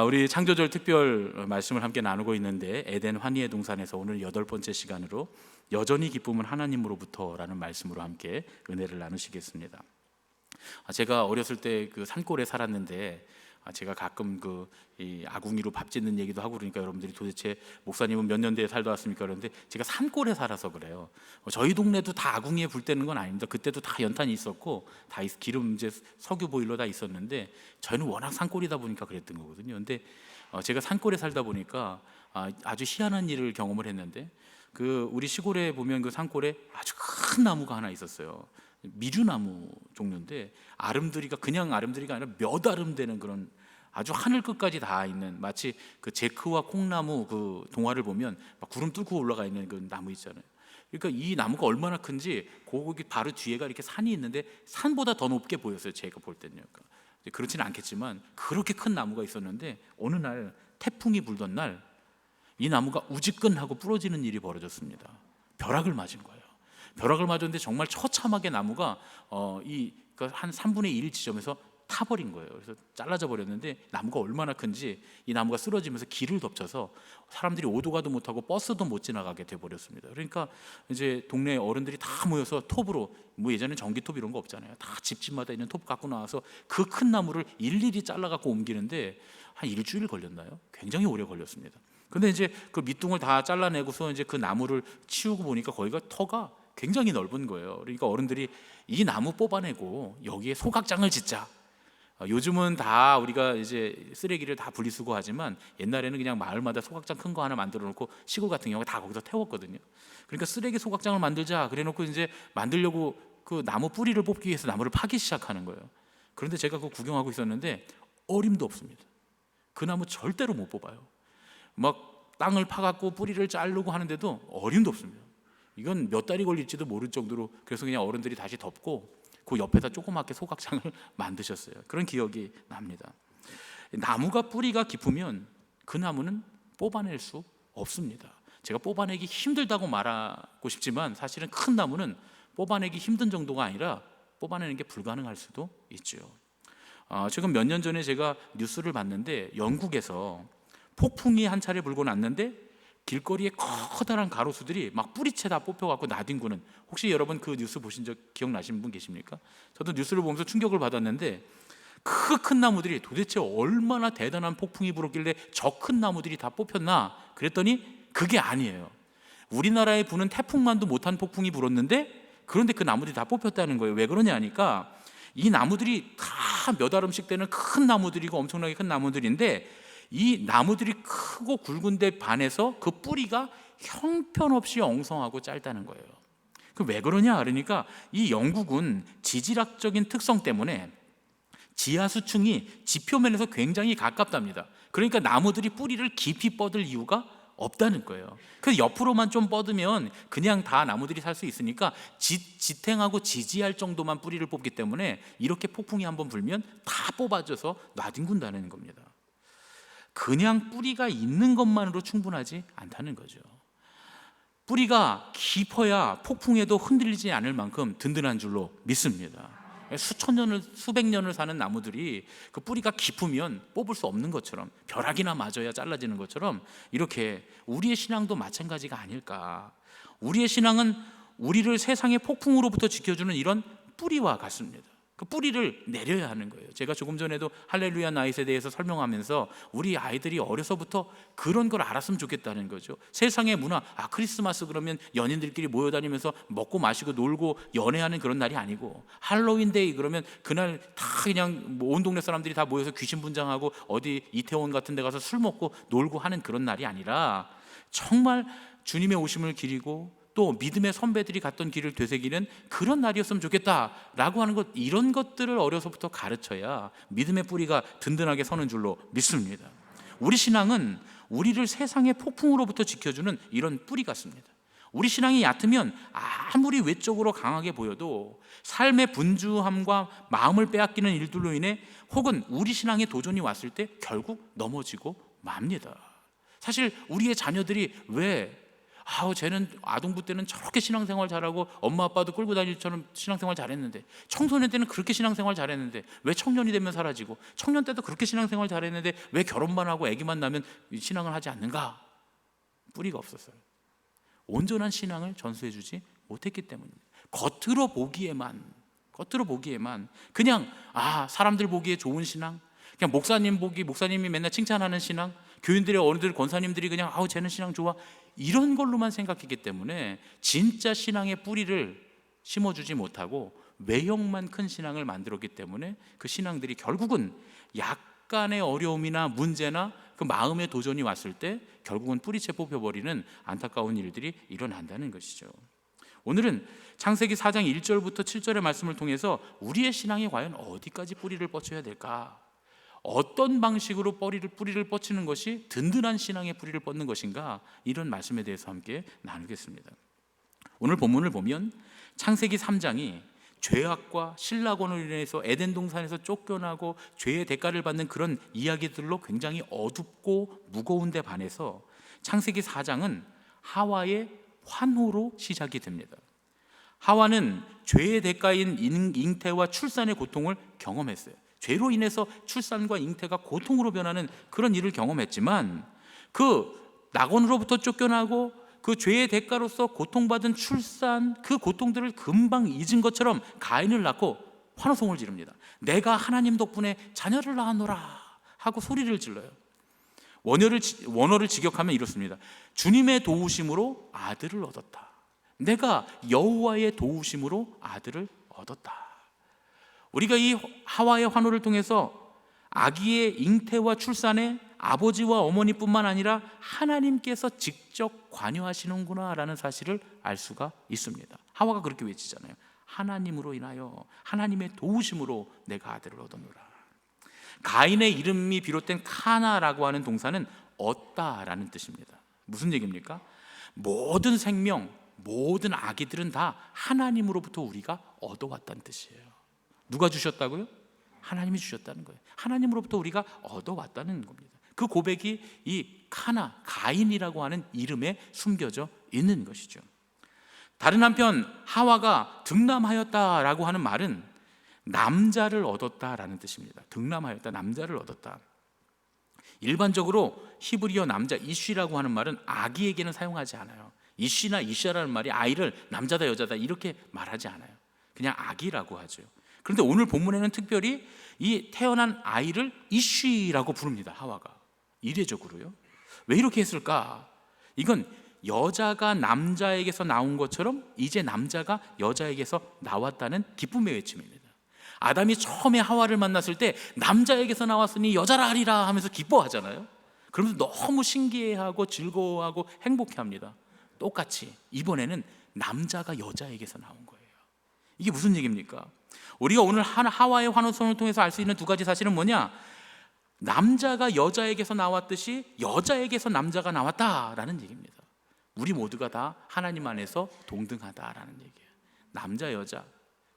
우리 창조절 특별 말씀을 함께 나누고 있는데 에덴 환희의 동산에서 오늘 8번째 시간으로 여전히 기쁨은 하나님으로부터라는 말씀으로 함께 은혜를 나누시겠습니다. 제가 어렸을 때 그 산골에 살았는데 제가 가끔 이 아궁이로 밥 짓는 얘기도 하고 그러니까 여러분들이 도대체 목사님은 몇 년대에 살다 왔습니까? 그런데 제가 산골에 살아서 그래요. 저희 동네도 다 아궁이에 불 때는 건 아닙니다. 그때도 다 연탄이 있었고 다 기름 이제 석유 보일러 다 있었는데 저희는 워낙 산골이다 보니까 그랬던 거거든요. 근데 제가 산골에 살다 보니까 아주 희한한 일을 경험을 했는데 우리 시골에 보면 그 산골에 아주 큰 나무가 하나 있었어요. 미류나무 종류인데 아름드리가 그냥 아름드리가 아니라 몇 아름 되는 그런 아주 하늘 끝까지 다 있는, 마치 그 제크와 콩나무 그 동화를 보면 막 구름 뚫고 올라가 있는 그 나무 있잖아요. 그러니까 이 나무가 얼마나 큰지 거기 바로 뒤에가 이렇게 산이 있는데 산보다 더 높게 보였어요. 제가 볼 때는요. 그렇지는 않겠지만 그렇게 큰 나무가 있었는데 어느 날 태풍이 불던 날 이 나무가 우지끈하고 부러지는 일이 벌어졌습니다. 벼락을 맞은 거예요. 벼락을 맞았는데 정말 처참하게 나무가 한 3분의 1 지점에서 타버린 거예요. 그래서 잘라져 버렸는데 나무가 얼마나 큰지 이 나무가 쓰러지면서 길을 덮쳐서 사람들이 오도 가도 못하고 버스도 못 지나가게 돼버렸습니다. 그러니까 이제 동네 어른들이 다 모여서 톱으로, 예전에 전기톱 이런 거 없잖아요. 다 집집마다 있는 톱 갖고 나와서 그 큰 나무를 일일이 잘라갖고 옮기는데 한 일주일 걸렸나요? 굉장히 오래 걸렸습니다. 근데 이제 그 밑둥을 다 잘라내고서 이제 그 나무를 치우고 보니까 거기가 터가 굉장히 넓은 거예요. 그러니까 어른들이 이 나무 뽑아내고 여기에 소각장을 짓자. 요즘은 다 우리가 이제 쓰레기를 다 분리수거하지만 옛날에는 그냥 마을마다 소각장 큰 거 하나 만들어 놓고 시골 같은 경우에 다 거기서 태웠거든요. 그러니까 쓰레기 소각장을 만들자 그래 놓고 이제 만들려고 그 나무 뿌리를 뽑기 위해서 나무를 파기 시작하는 거예요. 그런데 제가 그거 구경하고 있었는데 어림도 없습니다. 그 나무 절대로 못 뽑아요. 막 땅을 파갖고 뿌리를 자르고 하는데도 어림도 없습니다. 이건 몇 달이 걸릴지도 모를 정도로, 그래서 그냥 어른들이 다시 덮고 그 옆에다 조그맣게 소각장을 만드셨어요. 그런 기억이 납니다. 나무가 뿌리가 깊으면 그 나무는 뽑아낼 수 없습니다. 제가 뽑아내기 힘들다고 말하고 싶지만 사실은 큰 나무는 뽑아내기 힘든 정도가 아니라 뽑아내는 게 불가능할 수도 있죠. 지금 몇 년 전에 제가 뉴스를 봤는데 영국에서 폭풍이 한 차례 불고 났는데 길거리에 커다란 가로수들이 막 뿌리채 다 뽑혀갖고 나뒹구는, 혹시 여러분 그 뉴스 보신 적 기억나시는 분 계십니까? 저도 뉴스를 보면서 충격을 받았는데 그 큰 나무들이 도대체 얼마나 대단한 폭풍이 불었길래 저 큰 나무들이 다 뽑혔나 그랬더니 그게 아니에요. 우리나라에 부는 태풍만도 못한 폭풍이 불었는데 그런데 그 나무들이 다 뽑혔다는 거예요. 왜 그러냐 하니까 이 나무들이 다 몇 아름씩 되는 큰 나무들이고 엄청나게 큰 나무들인데 이 나무들이 크고 굵은데 반해서 그 뿌리가 형편없이 엉성하고 짧다는 거예요. 왜 그러냐 그러니까 이 영국은 지질학적인 특성 때문에 지하수층이 지표면에서 굉장히 가깝답니다. 그러니까 나무들이 뿌리를 깊이 뻗을 이유가 없다는 거예요. 그래서 옆으로만 좀 뻗으면 그냥 다 나무들이 살 수 있으니까 지탱하고 지지할 정도만 뿌리를 뽑기 때문에 이렇게 폭풍이 한번 불면 다 뽑아져서 나뒹군다는 겁니다. 그냥 뿌리가 있는 것만으로 충분하지 않다는 거죠. 뿌리가 깊어야 폭풍에도 흔들리지 않을 만큼 든든한 줄로 믿습니다. 수천 년을, 수백 년을 사는 나무들이 그 뿌리가 깊으면 뽑을 수 없는 것처럼, 벼락이나 맞아야 잘라지는 것처럼 이렇게 우리의 신앙도 마찬가지가 아닐까. 우리의 신앙은 우리를 세상의 폭풍으로부터 지켜주는 이런 뿌리와 같습니다. 그 뿌리를 내려야 하는 거예요. 제가 조금 전에도 할렐루야 나잇에 대해서 설명하면서 우리 아이들이 어려서부터 그런 걸 알았으면 좋겠다는 거죠. 세상의 문화, 크리스마스 그러면 연인들끼리 모여다니면서 먹고 마시고 놀고 연애하는 그런 날이 아니고, 할로윈데이 그러면 그날 다 그냥 온 동네 사람들이 다 모여서 귀신 분장하고 어디 이태원 같은 데 가서 술 먹고 놀고 하는 그런 날이 아니라 정말 주님의 오심을 기리고 또 믿음의 선배들이 갔던 길을 되새기는 그런 날이었으면 좋겠다라고 하는 것, 이런 것들을 어려서부터 가르쳐야 믿음의 뿌리가 든든하게 서는 줄로 믿습니다. 우리 신앙은 우리를 세상의 폭풍으로부터 지켜주는 이런 뿌리 같습니다. 우리 신앙이 얕으면 아무리 외적으로 강하게 보여도 삶의 분주함과 마음을 빼앗기는 일들로 인해 혹은 우리 신앙에 도전이 왔을 때 결국 넘어지고 맙니다. 사실 우리의 자녀들이 왜 아우 쟤는 아동부 때는 저렇게 신앙생활 잘하고 엄마 아빠도 끌고 다니처럼 신앙생활 잘했는데, 청소년 때는 그렇게 신앙생활 잘했는데 왜 청년이 되면 사라지고, 청년 때도 그렇게 신앙생활 잘했는데 왜 결혼만 하고 아기만 나면 신앙을 하지 않는가? 뿌리가 없었어요. 온전한 신앙을 전수해주지 못했기 때문입니다. 겉으로 보기에만 그냥 사람들 보기에 좋은 신앙, 그냥 목사님이 맨날 칭찬하는 신앙, 교인들의 어른들 권사님들이 그냥 쟤는 신앙 좋아, 이런 걸로만 생각했기 때문에 진짜 신앙의 뿌리를 심어주지 못하고 외형만 큰 신앙을 만들었기 때문에 그 신앙들이 결국은 약간의 어려움이나 문제나 그 마음의 도전이 왔을 때 결국은 뿌리채 뽑혀버리는 안타까운 일들이 일어난다는 것이죠. 오늘은 창세기 4장 1절부터 7절의 말씀을 통해서 우리의 신앙이 과연 어디까지 뿌리를 뻗쳐야 될까? 어떤 방식으로 뿌리를 뻗치는 것이 든든한 신앙의 뿌리를 뻗는 것인가? 이런 말씀에 대해서 함께 나누겠습니다. 오늘 본문을 보면 창세기 3장이 죄악과 신라곤으로 인해서 에덴 동산에서 쫓겨나고 죄의 대가를 받는 그런 이야기들로 굉장히 어둡고 무거운 데 반해서 창세기 4장은 하와의 환호로 시작이 됩니다. 하와는 죄의 대가인 잉태와 출산의 고통을 경험했어요. 죄로 인해서 출산과 잉태가 고통으로 변하는 그런 일을 경험했지만, 그 낙원으로부터 쫓겨나고 그 죄의 대가로서 고통받은 출산, 그 고통들을 금방 잊은 것처럼 가인을 낳고 환호성을 지릅니다. 내가 하나님 덕분에 자녀를 낳았노라 하고 소리를 질러요. 원어를 직역하면 이렇습니다. 주님의 도우심으로 아들을 얻었다. 내가 여호와의 도우심으로 아들을 얻었다. 우리가 이 하와의 환호를 통해서 아기의 잉태와 출산에 아버지와 어머니뿐만 아니라 하나님께서 직접 관여하시는구나 라는 사실을 알 수가 있습니다. 하와가 그렇게 외치잖아요. 하나님으로 인하여, 하나님의 도우심으로 내가 아들을 얻었노라. 가인의 이름이 비롯된 카나라고 하는 동사는 얻다라는 뜻입니다. 무슨 얘기입니까? 모든 생명, 모든 아기들은 다 하나님으로부터 우리가 얻어왔다는 뜻이에요. 누가 주셨다고요? 하나님이 주셨다는 거예요. 하나님으로부터 우리가 얻어왔다는 겁니다. 그 고백이 이 가인이라고 하는 이름에 숨겨져 있는 것이죠. 다른 한편 하와가 득남하였다라고 하는 말은 남자를 얻었다라는 뜻입니다. 득남하였다, 남자를 얻었다. 일반적으로 히브리어 남자 이쉬라고 하는 말은 아기에게는 사용하지 않아요. 이쉬나 이샤라는 말이 아이를 남자다 여자다 이렇게 말하지 않아요. 그냥 아기라고 하죠. 그런데 오늘 본문에는 특별히 이 태어난 아이를 이쉬라고 부릅니다. 하와가 이례적으로요. 왜 이렇게 했을까? 이건 여자가 남자에게서 나온 것처럼 이제 남자가 여자에게서 나왔다는 기쁨의 외침입니다. 아담이 처음에 하와를 만났을 때 남자에게서 나왔으니 여자라 하리라 하면서 기뻐하잖아요. 그러면서 너무 신기해하고 즐거워하고 행복해합니다. 똑같이 이번에는 남자가 여자에게서 나온 거예요. 이게 무슨 얘기입니까? 우리가 오늘 하와의 환호성을 통해서 알 수 있는 두 가지 사실은 뭐냐? 남자가 여자에게서 나왔듯이 여자에게서 남자가 나왔다라는 얘기입니다. 우리 모두가 다 하나님 안에서 동등하다라는 얘기예요. 남자 여자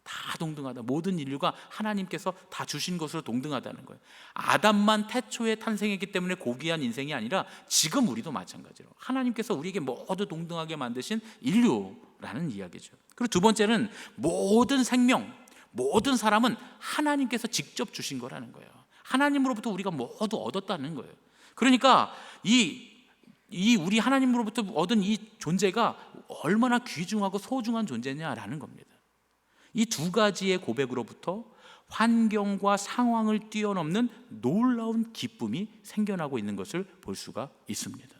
다 동등하다. 모든 인류가 하나님께서 다 주신 것으로 동등하다는 거예요. 아담만 태초에 탄생했기 때문에 고귀한 인생이 아니라 지금 우리도 마찬가지로 하나님께서 우리에게 모두 동등하게 만드신 인류라는 이야기죠. 그리고 두 번째는 모든 생명, 모든 사람은 하나님께서 직접 주신 거라는 거예요. 하나님으로부터 우리가 모두 얻었다는 거예요. 그러니까 우리 하나님으로부터 얻은 이 존재가 얼마나 귀중하고 소중한 존재냐라는 겁니다. 이 두 가지의 고백으로부터 환경과 상황을 뛰어넘는 놀라운 기쁨이 생겨나고 있는 것을 볼 수가 있습니다.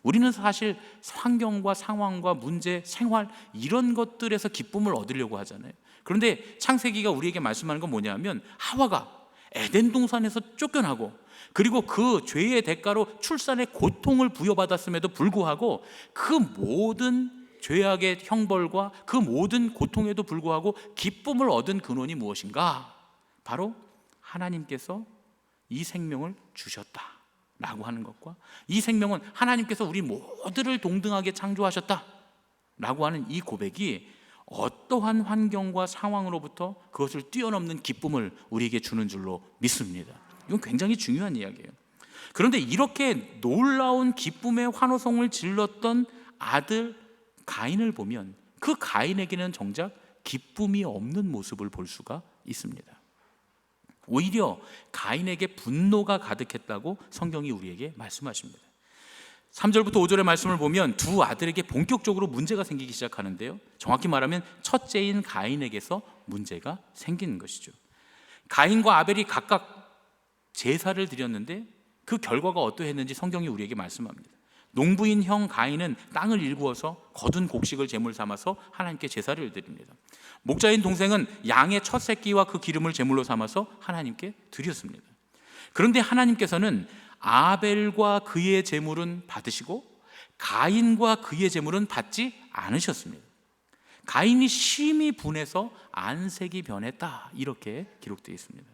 우리는 사실 환경과 상황과 문제, 생활 이런 것들에서 기쁨을 얻으려고 하잖아요. 그런데 창세기가 우리에게 말씀하는 건 뭐냐면 하와가 에덴 동산에서 쫓겨나고 그리고 그 죄의 대가로 출산의 고통을 부여받았음에도 불구하고 그 모든 죄악의 형벌과 그 모든 고통에도 불구하고 기쁨을 얻은 근원이 무엇인가? 바로 하나님께서 이 생명을 주셨다라고 하는 것과 이 생명은 하나님께서 우리 모두를 동등하게 창조하셨다라고 하는 이 고백이 어떠한 환경과 상황으로부터 그것을 뛰어넘는 기쁨을 우리에게 주는 줄로 믿습니다. 이건 굉장히 중요한 이야기예요. 그런데 이렇게 놀라운 기쁨의 환호성을 질렀던 아들 가인을 보면 그 가인에게는 정작 기쁨이 없는 모습을 볼 수가 있습니다. 오히려 가인에게 분노가 가득했다고 성경이 우리에게 말씀하십니다. 3절부터 5절의 말씀을 보면 두 아들에게 본격적으로 문제가 생기기 시작하는데요, 정확히 말하면 첫째인 가인에게서 문제가 생기는 것이죠. 가인과 아벨이 각각 제사를 드렸는데 그 결과가 어떠했는지 성경이 우리에게 말씀합니다. 농부인 형 가인은 땅을 일구어서 거둔 곡식을 제물 삼아서 하나님께 제사를 드립니다. 목자인 동생은 양의 첫 새끼와 그 기름을 제물로 삼아서 하나님께 드렸습니다. 그런데 하나님께서는 아벨과 그의 제물은 받으시고 가인과 그의 제물은 받지 않으셨습니다. 가인이 심히 분해서 안색이 변했다, 이렇게 기록되어 있습니다.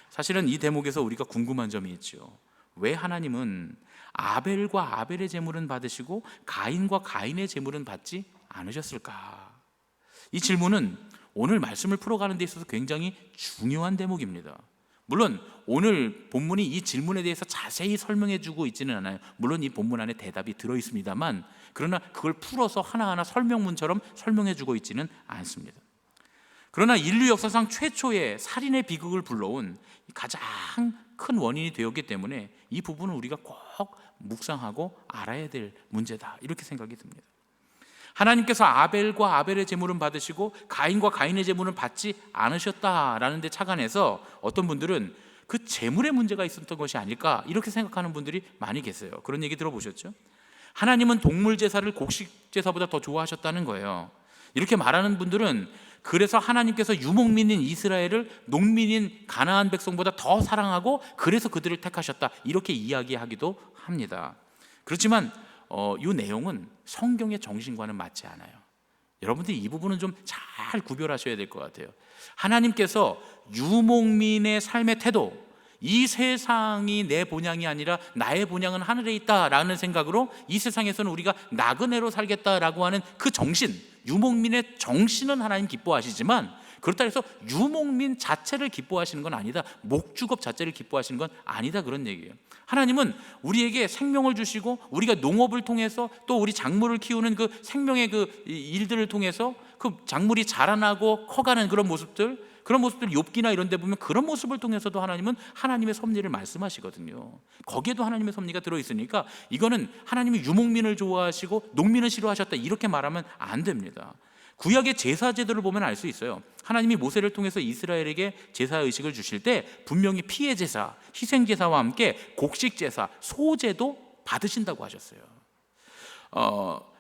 사실은 이 대목에서 우리가 궁금한 점이 있죠. 왜 하나님은 아벨과 아벨의 제물은 받으시고 가인과 가인의 제물은 받지 않으셨을까? 이 질문은 오늘 말씀을 풀어가는 데 있어서 굉장히 중요한 대목입니다. 물론 오늘 본문이 이 질문에 대해서 자세히 설명해 주고 있지는 않아요. 물론 이 본문 안에 대답이 들어있습니다만, 그러나 그걸 풀어서 하나하나 설명문처럼 설명해 주고 있지는 않습니다. 그러나 인류 역사상 최초의 살인의 비극을 불러온 가장 큰 원인이 되었기 때문에 이 부분은 우리가 꼭 묵상하고 알아야 될 문제다, 이렇게 생각이 듭니다. 하나님께서 아벨과 아벨의 제물은 받으시고 가인과 가인의 제물은 받지 않으셨다라는 데 착안해서 어떤 분들은 그 제물의 문제가 있었던 것이 아닐까, 이렇게 생각하는 분들이 많이 계세요. 그런 얘기 들어보셨죠? 하나님은 동물 제사를 곡식 제사보다 더 좋아하셨다는 거예요. 이렇게 말하는 분들은 그래서 하나님께서 유목민인 이스라엘을 농민인 가나안 백성보다 더 사랑하고 그래서 그들을 택하셨다, 이렇게 이야기하기도 합니다. 그렇지만 이 내용은 성경의 정신과는 맞지 않아요. 여러분들이 이 부분은 좀 잘 구별하셔야 될 것 같아요. 하나님께서 유목민의 삶의 태도, 이 세상이 내 본향이 아니라 나의 본향은 하늘에 있다라는 생각으로 이 세상에서는 우리가 나그네로 살겠다라고 하는 그 정신, 유목민의 정신은 하나님 기뻐하시지만 그렇다 해서 유목민 자체를 기뻐하시는 건 아니다, 목축업 자체를 기뻐하시는 건 아니다, 그런 얘기예요. 하나님은 우리에게 생명을 주시고 우리가 농업을 통해서 또 우리 작물을 키우는 그 생명의 그 일들을 통해서 그 작물이 자라나고 커가는 그런 모습들 욥기나 이런 데 보면 그런 모습을 통해서도 하나님은 하나님의 섭리를 말씀하시거든요. 거기에도 하나님의 섭리가 들어있으니까 이거는 하나님이 유목민을 좋아하시고 농민을 싫어하셨다, 이렇게 말하면 안 됩니다. 구약의 제사 제도를 보면 알 수 있어요. 하나님이 모세를 통해서 이스라엘에게 제사 의식을 주실 때 분명히 피의 제사, 희생 제사와 함께 곡식 제사, 소제도 받으신다고 하셨어요.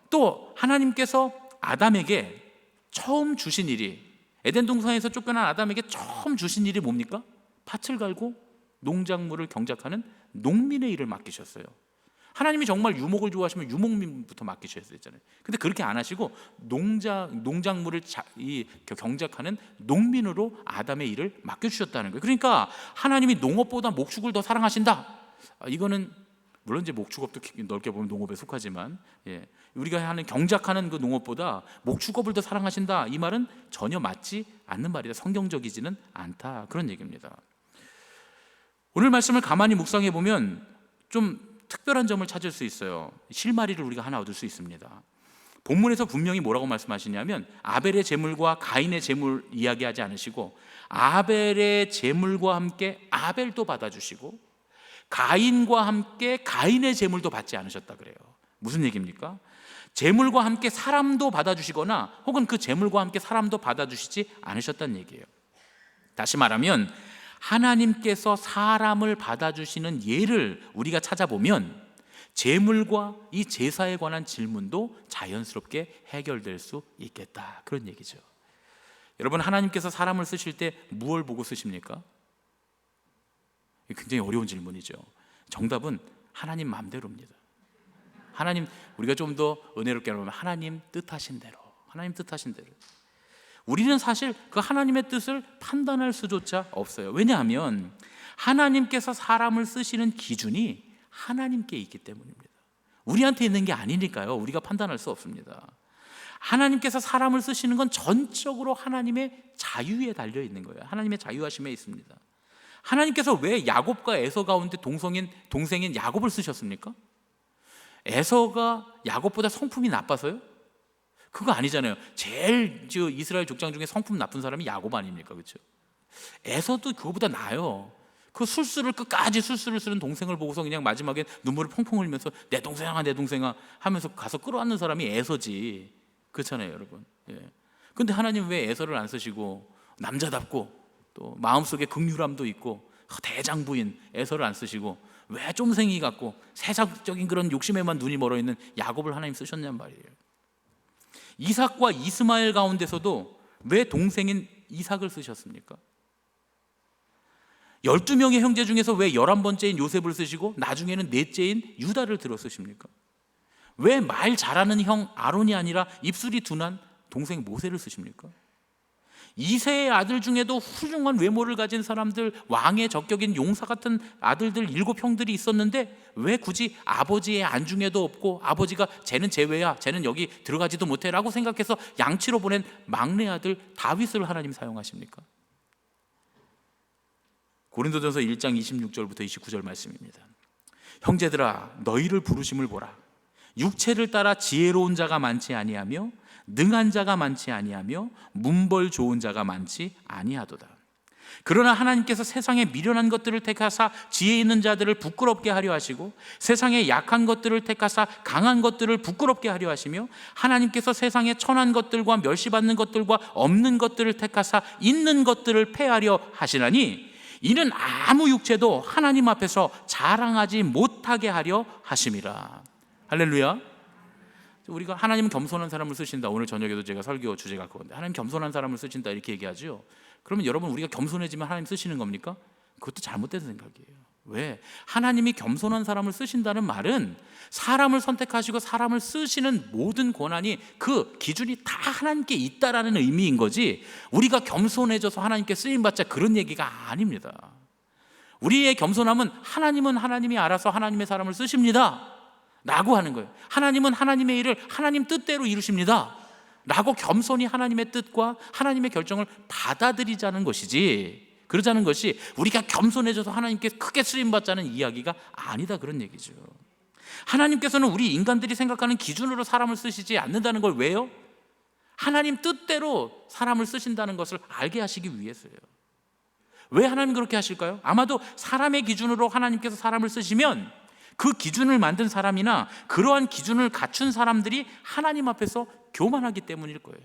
또 하나님께서 아담에게 처음 주신 일이, 에덴 동산에서 쫓겨난 아담에게 처음 주신 일이 뭡니까? 밭을 갈고 농작물을 경작하는 농민의 일을 맡기셨어요. 하나님이 정말 유목을 좋아하시면 유목민부터 맡기셔야 되잖아요. 근데 그렇게 안 하시고 농작물을 경작하는 농민으로 아담의 일을 맡겨주셨다는 거예요. 그러니까 하나님이 농업보다 목축을 더 사랑하신다, 이거는 물론 이제 목축업도 넓게 보면 농업에 속하지만, 우리가 하는 경작하는 그 농업보다 목축업을 더 사랑하신다, 이 말은 전혀 맞지 않는 말이다, 성경적이지는 않다, 그런 얘기입니다. 오늘 말씀을 가만히 묵상해 보면 좀 특별한 점을 찾을 수 있어요. 실마리를 우리가 하나 얻을 수 있습니다. 본문에서 분명히 뭐라고 말씀하시냐면 아벨의 제물과 가인의 제물 이야기하지 않으시고 아벨의 제물과 함께 아벨도 받아주시고 가인과 함께 가인의 제물도 받지 않으셨다 그래요. 무슨 얘기입니까? 제물과 함께 사람도 받아주시거나 혹은 그 제물과 함께 사람도 받아주시지 않으셨다는 얘기예요. 다시 말하면 하나님께서 사람을 받아주시는 예를 우리가 찾아보면 제물과 이 제사에 관한 질문도 자연스럽게 해결될 수 있겠다, 그런 얘기죠. 여러분, 하나님께서 사람을 쓰실 때 무엇을 보고 쓰십니까? 굉장히 어려운 질문이죠. 정답은 하나님 마음대로입니다. 하나님, 우리가 좀 더 은혜롭게 말하면 하나님 뜻하신 대로, 하나님 뜻하신 대로. 우리는 사실 그 하나님의 뜻을 판단할 수조차 없어요. 왜냐하면 하나님께서 사람을 쓰시는 기준이 하나님께 있기 때문입니다. 우리한테 있는 게 아니니까요, 우리가 판단할 수 없습니다. 하나님께서 사람을 쓰시는 건 전적으로 하나님의 자유에 달려 있는 거예요. 하나님의 자유하심에 있습니다. 하나님께서 왜 야곱과 에서 가운데 동생인 야곱을 쓰셨습니까? 에서가 야곱보다 성품이 나빠서요? 그거 아니잖아요. 제일 이스라엘 족장 중에 성품 나쁜 사람이 야곱 아닙니까? 그렇죠? 에서도 그거보다 나아요. 그 술수를 끝까지 술수를 쓰는 동생을 보고서 그냥 마지막에 눈물을 펑펑 흘리면서 내 동생아 내 동생아 하면서 가서 끌어안는 사람이 에서지. 그렇잖아요, 여러분. 예. 근데 하나님 왜 에서를 안 쓰시고 남자답고 또 마음속에 긍휼함도 있고 대장부인 에서를 안 쓰시고 왜 쫌생이 같고 세상적인 그런 욕심에만 눈이 멀어 있는 야곱을 하나님 쓰셨냔 말이에요. 이삭과 이스마엘 가운데서도 왜 동생인 이삭을 쓰셨습니까? 12명의 형제 중에서 왜 11번째인 요셉을 쓰시고 나중에는 넷째인 유다를 들어 쓰십니까? 왜 말 잘하는 형 아론이 아니라 입술이 둔한 동생 모세를 쓰십니까? 이세의 아들 중에도 훌륭한 외모를 가진 사람들, 왕의 적격인 용사 같은 아들들 7형들이 있었는데 왜 굳이 아버지의 안중에도 없고 아버지가 쟤는 제외야, 쟤는 여기 들어가지도 못해 라고 생각해서 양치로 보낸 막내 아들 다윗을 하나님 사용하십니까? 고린도전서 1장 26절부터 29절 말씀입니다. 형제들아 너희를 부르심을 보라. 육체를 따라 지혜로운 자가 많지 아니하며 능한 자가 많지 아니하며 문벌 좋은 자가 많지 아니하도다. 그러나 하나님께서 세상에 미련한 것들을 택하사 지혜 있는 자들을 부끄럽게 하려 하시고 세상에 약한 것들을 택하사 강한 것들을 부끄럽게 하려 하시며 하나님께서 세상에 천한 것들과 멸시받는 것들과 없는 것들을 택하사 있는 것들을 패하려 하시나니 이는 아무 육체도 하나님 앞에서 자랑하지 못하게 하려 하심이라. 할렐루야. 우리가 하나님은 겸손한 사람을 쓰신다. 오늘 저녁에도 제가 설교 주제가 그건데 하나님 겸손한 사람을 쓰신다 이렇게 얘기하죠. 그러면 여러분 우리가 겸손해지면 하나님 쓰시는 겁니까? 그것도 잘못된 생각이에요. 왜? 하나님이 겸손한 사람을 쓰신다는 말은 사람을 선택하시고 사람을 쓰시는 모든 권한이 그 기준이 다 하나님께 있다라는 의미인 거지 우리가 겸손해져서 하나님께 쓰임받자 그런 얘기가 아닙니다. 우리의 겸손함은 하나님은 하나님이 알아서 하나님의 사람을 쓰십니다 라고 하는 거예요. 하나님은 하나님의 일을 하나님 뜻대로 이루십니다 라고 겸손히 하나님의 뜻과 하나님의 결정을 받아들이자는 것이지 그러자는 것이 우리가 겸손해져서 하나님께 크게 쓰임받자는 이야기가 아니다 그런 얘기죠. 하나님께서는 우리 인간들이 생각하는 기준으로 사람을 쓰시지 않는다는 걸 왜요? 하나님 뜻대로 사람을 쓰신다는 것을 알게 하시기 위해서예요. 왜 하나님 그렇게 하실까요? 아마도 사람의 기준으로 하나님께서 사람을 쓰시면 그 기준을 만든 사람이나 그러한 기준을 갖춘 사람들이 하나님 앞에서 교만하기 때문일 거예요.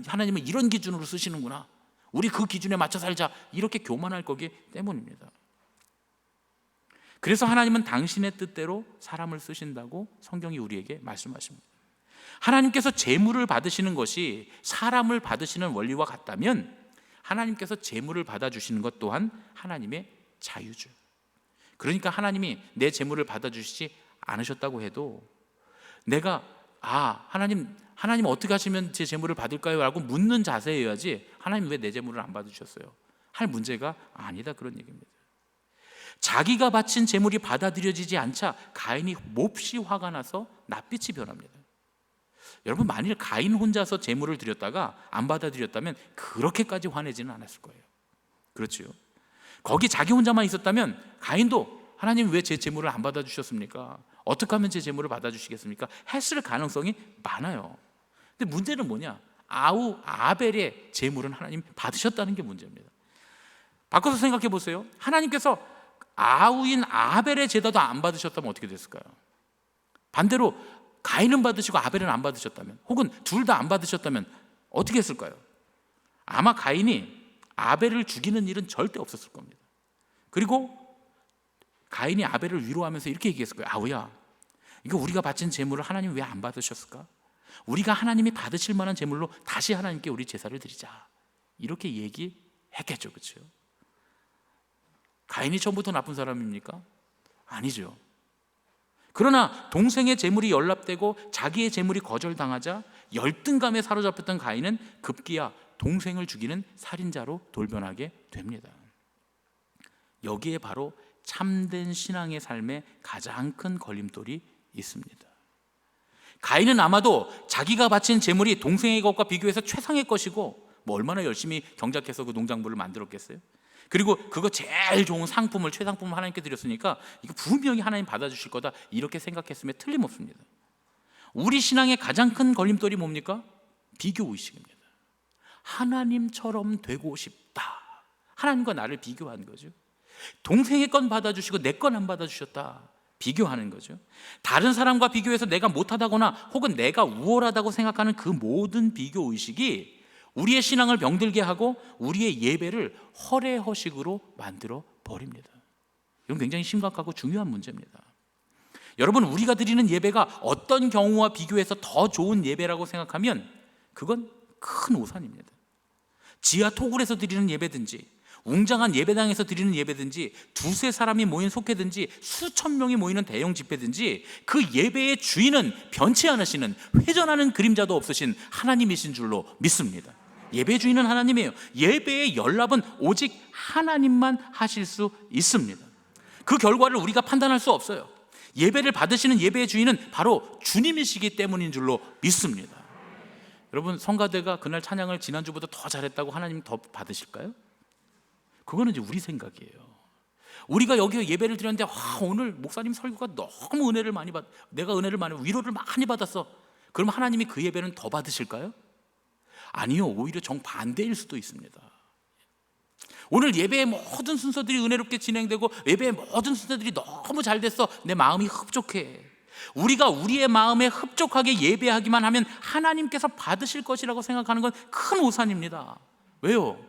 하나님은 이런 기준으로 쓰시는구나, 우리 그 기준에 맞춰 살자, 이렇게 교만할 거기 때문입니다. 그래서 하나님은 당신의 뜻대로 사람을 쓰신다고 성경이 우리에게 말씀하십니다. 하나님께서 재물을 받으시는 것이 사람을 받으시는 원리와 같다면 하나님께서 재물을 받아주시는 것 또한 하나님의 자유죠. 그러니까 하나님이 내 재물을 받아주시지 않으셨다고 해도 내가 하나님 어떻게 하시면 제 재물을 받을까요? 라고 묻는 자세여야지 하나님 왜 내 재물을 안 받으셨어요? 할 문제가 아니다 그런 얘기입니다. 자기가 바친 재물이 받아들여지지 않자 가인이 몹시 화가 나서 낯빛이 변합니다. 여러분 만일 가인 혼자서 재물을 드렸다가 안 받아들였다면 그렇게까지 화내지는 않았을 거예요. 그렇죠? 거기 자기 혼자만 있었다면 가인도 하나님 왜 제 재물을 안 받아주셨습니까? 어떻게 하면 제 재물을 받아주시겠습니까? 했을 가능성이 많아요. 근데 문제는 뭐냐? 아벨의 재물은 하나님 받으셨다는 게 문제입니다. 바꿔서 생각해 보세요. 하나님께서 아우인 아벨의 제사도 안 받으셨다면 어떻게 됐을까요? 반대로 가인은 받으시고 아벨은 안 받으셨다면, 혹은 둘 다 안 받으셨다면 어떻게 했을까요? 아마 가인이 아벨을 죽이는 일은 절대 없었을 겁니다. 그리고 가인이 아벨을 위로하면서 이렇게 얘기했을 거예요. 아우야, 이거 우리가 바친 제물을 하나님 왜 안 받으셨을까? 우리가 하나님이 받으실 만한 제물로 다시 하나님께 우리 제사를 드리자, 이렇게 얘기했겠죠. 그렇죠? 가인이 처음부터 나쁜 사람입니까? 아니죠. 그러나 동생의 재물이 연락되고 자기의 재물이 거절당하자 열등감에 사로잡혔던 가인은 급기야 동생을 죽이는 살인자로 돌변하게 됩니다. 여기에 바로 참된 신앙의 삶에 가장 큰 걸림돌이 있습니다. 가인은 아마도 자기가 바친 재물이 동생의 것과 비교해서 최상의 것이고 얼마나 열심히 경작해서 그 농작물을 만들었겠어요? 그리고 그거 제일 좋은 상품을, 최상품을 하나님께 드렸으니까 이거 분명히 하나님 받아주실 거다, 이렇게 생각했으면 틀림없습니다. 우리 신앙의 가장 큰 걸림돌이 뭡니까? 비교의식입니다. 하나님처럼 되고 싶다. 하나님과 나를 비교한 거죠. 동생의 건 받아주시고 내 건 안 받아주셨다, 비교하는 거죠. 다른 사람과 비교해서 내가 못하다거나 혹은 내가 우월하다고 생각하는 그 모든 비교의식이 우리의 신앙을 병들게 하고 우리의 예배를 허례허식으로 만들어 버립니다. 이건 굉장히 심각하고 중요한 문제입니다. 여러분, 우리가 드리는 예배가 어떤 경우와 비교해서 더 좋은 예배라고 생각하면 그건 큰 오산입니다. 지하 토굴에서 드리는 예배든지 웅장한 예배당에서 드리는 예배든지 두세 사람이 모인 속회든지 수천 명이 모이는 대형 집회든지 그 예배의 주인은 변치 않으시는, 회전하는 그림자도 없으신 하나님이신 줄로 믿습니다. 예배의 주인은 하나님이에요. 예배의 연락은 오직 하나님만 하실 수 있습니다. 그 결과를 우리가 판단할 수 없어요. 예배를 받으시는 예배의 주인은 바로 주님이시기 때문인 줄로 믿습니다. 여러분, 성가대가 그날 찬양을 지난주보다 더 잘했다고 하나님 더 받으실까요? 그거는 이제 우리 생각이에요. 우리가 여기 예배를 드렸는데 오늘 목사님 설교가 너무 은혜를 많이 내가 은혜를 많이, 위로를 많이 받았어. 그럼 하나님이 그 예배는 더 받으실까요? 아니요, 오히려 정반대일 수도 있습니다. 오늘 예배의 모든 순서들이 은혜롭게 진행되고 예배의 모든 순서들이 너무 잘 됐어, 내 마음이 흡족해. 우리가 우리의 마음에 흡족하게 예배하기만 하면 하나님께서 받으실 것이라고 생각하는 건 큰 오산입니다. 왜요?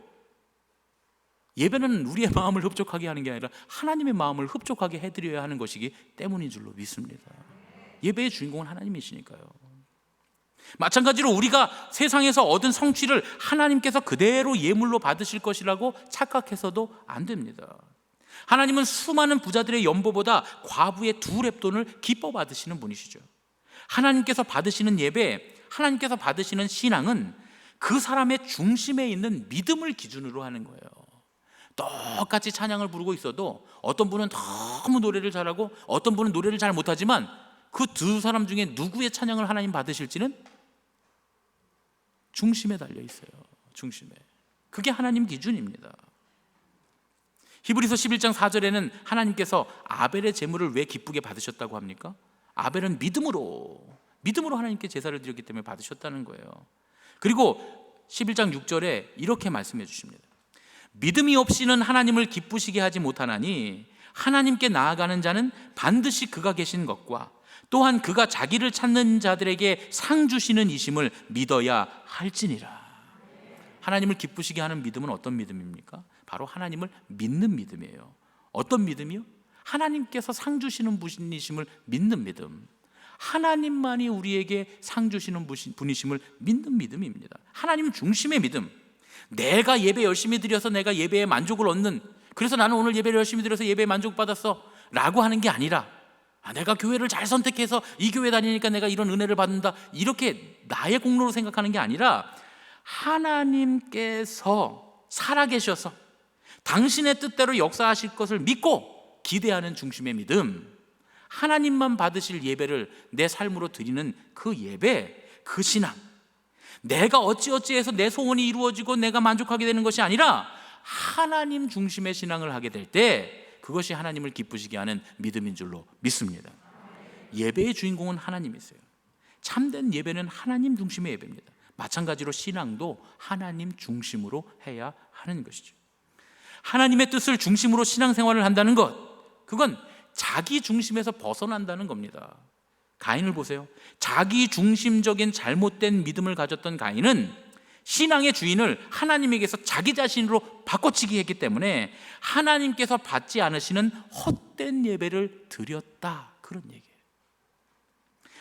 예배는 우리의 마음을 흡족하게 하는 게 아니라 하나님의 마음을 흡족하게 해드려야 하는 것이기 때문인 줄로 믿습니다. 예배의 주인공은 하나님이시니까요. 마찬가지로 우리가 세상에서 얻은 성취를 하나님께서 그대로 예물로 받으실 것이라고 착각해서도 안 됩니다. 하나님은 수많은 부자들의 연보보다 과부의 2렙돈을 기뻐 받으시는 분이시죠. 하나님께서 받으시는 예배, 하나님께서 받으시는 신앙은 그 사람의 중심에 있는 믿음을 기준으로 하는 거예요. 똑같이 찬양을 부르고 있어도 어떤 분은 너무 노래를 잘하고 어떤 분은 노래를 잘 못하지만 그 두 사람 중에 누구의 찬양을 하나님 받으실지는 중심에 달려 있어요. 중심에. 그게 하나님 기준입니다. 히브리서 11장 4절에는 하나님께서 아벨의 제물을 왜 기쁘게 받으셨다고 합니까? 아벨은 믿음으로 하나님께 제사를 드렸기 때문에 받으셨다는 거예요. 그리고 11장 6절에 이렇게 말씀해 주십니다. 믿음이 없이는 하나님을 기쁘시게 하지 못하나니 하나님께 나아가는 자는 반드시 그가 계신 것과 또한 그가 자기를 찾는 자들에게 상 주시는 이심을 믿어야 할지니라. 하나님을 기쁘시게 하는 믿음은 어떤 믿음입니까? 바로 하나님을 믿는 믿음이에요. 어떤 믿음이요? 하나님께서 상 주시는 분이심을 믿는 믿음. 하나님만이 우리에게 상 주시는 분이심을 믿는 믿음입니다. 하나님 중심의 믿음. 내가 예배 열심히 드려서 내가 예배에 만족을 얻는, 그래서 나는 오늘 예배를 열심히 드려서 예배에 만족받았어 라고 하는 게 아니라, 내가 교회를 잘 선택해서 이 교회 다니니까 내가 이런 은혜를 받는다, 이렇게 나의 공로로 생각하는 게 아니라 하나님께서 살아계셔서 당신의 뜻대로 역사하실 것을 믿고 기대하는 중심의 믿음, 하나님만 받으실 예배를 내 삶으로 드리는 그 예배, 그 신앙, 내가 어찌어찌해서 내 소원이 이루어지고 내가 만족하게 되는 것이 아니라 하나님 중심의 신앙을 하게 될 때 그것이 하나님을 기쁘시게 하는 믿음인 줄로 믿습니다. 예배의 주인공은 하나님이세요. 참된 예배는 하나님 중심의 예배입니다. 마찬가지로 신앙도 하나님 중심으로 해야 하는 것이죠. 하나님의 뜻을 중심으로 신앙생활을 한다는 것, 그건 자기 중심에서 벗어난다는 겁니다. 가인을 보세요. 자기 중심적인 잘못된 믿음을 가졌던 가인은 신앙의 주인을 하나님에게서 자기 자신으로 바꿔치기 했기 때문에 하나님께서 받지 않으시는 헛된 예배를 드렸다, 그런 얘기예요.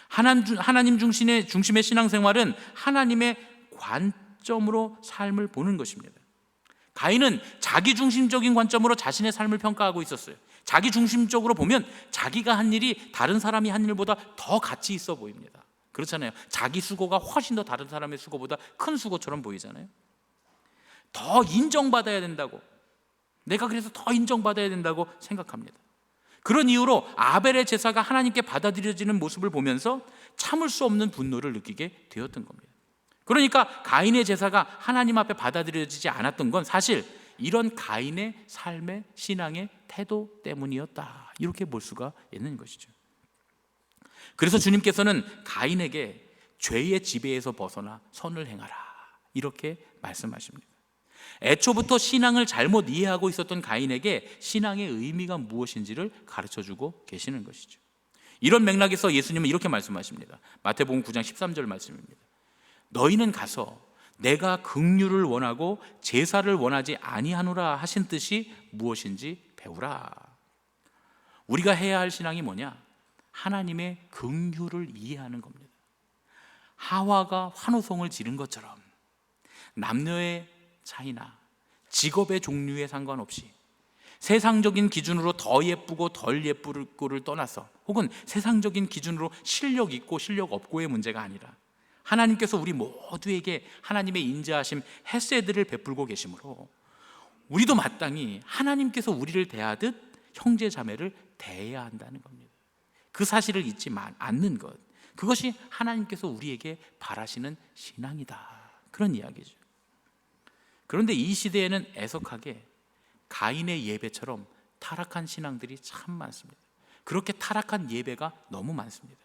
하나님 중심의 신앙생활은 하나님의 관점으로 삶을 보는 것입니다. 가인은 자기 중심적인 관점으로 자신의 삶을 평가하고 있었어요. 자기 중심적으로 보면 자기가 한 일이 다른 사람이 한 일보다 더 가치 있어 보입니다. 그렇잖아요. 자기 수고가 훨씬 더 다른 사람의 수고보다 큰 수고처럼 보이잖아요. 더 인정받아야 된다고, 내가 그래서 더 인정받아야 된다고 생각합니다. 그런 이유로 아벨의 제사가 하나님께 받아들여지는 모습을 보면서 참을 수 없는 분노를 느끼게 되었던 겁니다. 그러니까 가인의 제사가 하나님 앞에 받아들여지지 않았던 건 사실 이런 가인의 삶의 신앙의 태도 때문이었다, 이렇게 볼 수가 있는 것이죠. 그래서 주님께서는 가인에게 죄의 지배에서 벗어나 선을 행하라, 이렇게 말씀하십니다. 애초부터 신앙을 잘못 이해하고 있었던 가인에게 신앙의 의미가 무엇인지를 가르쳐주고 계시는 것이죠. 이런 맥락에서 예수님은 이렇게 말씀하십니다. 마태복음 9장 13절 말씀입니다. 너희는 가서 내가 긍휼을 원하고 제사를 원하지 아니하노라 하신 뜻이 무엇인지 배우라. 우리가 해야 할 신앙이 뭐냐? 하나님의 긍휼을 이해하는 겁니다. 하와가 환호성을 지른 것처럼 남녀의 차이나 직업의 종류에 상관없이 세상적인 기준으로 더 예쁘고 덜 예쁘고를 떠나서, 혹은 세상적인 기준으로 실력 있고 실력 없고의 문제가 아니라 하나님께서 우리 모두에게 하나님의 인자하심 헤세드를 베풀고 계시므로 우리도 마땅히 하나님께서 우리를 대하듯 형제 자매를 대해야 한다는 겁니다. 그 사실을 잊지 않는 것, 그것이 하나님께서 우리에게 바라시는 신앙이다, 그런 이야기죠. 그런데 이 시대에는 애석하게 가인의 예배처럼 타락한 신앙들이 참 많습니다. 그렇게 타락한 예배가 너무 많습니다.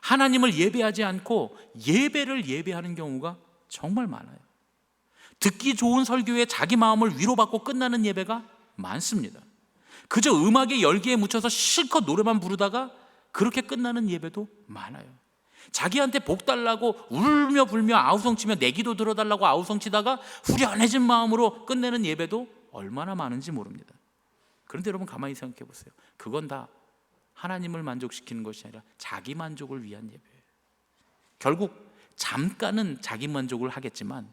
하나님을 예배하지 않고 예배를 예배하는 경우가 정말 많아요. 듣기 좋은 설교에 자기 마음을 위로받고 끝나는 예배가 많습니다. 그저 음악의 열기에 묻혀서 실컷 노래만 부르다가 그렇게 끝나는 예배도 많아요. 자기한테 복 달라고 울며 불며 아우성치며 내 기도 들어달라고 아우성치다가 후련해진 마음으로 끝내는 예배도 얼마나 많은지 모릅니다. 그런데 여러분 가만히 생각해 보세요. 그건 다 하나님을 만족시키는 것이 아니라 자기 만족을 위한 예배예요. 결국 잠깐은 자기 만족을 하겠지만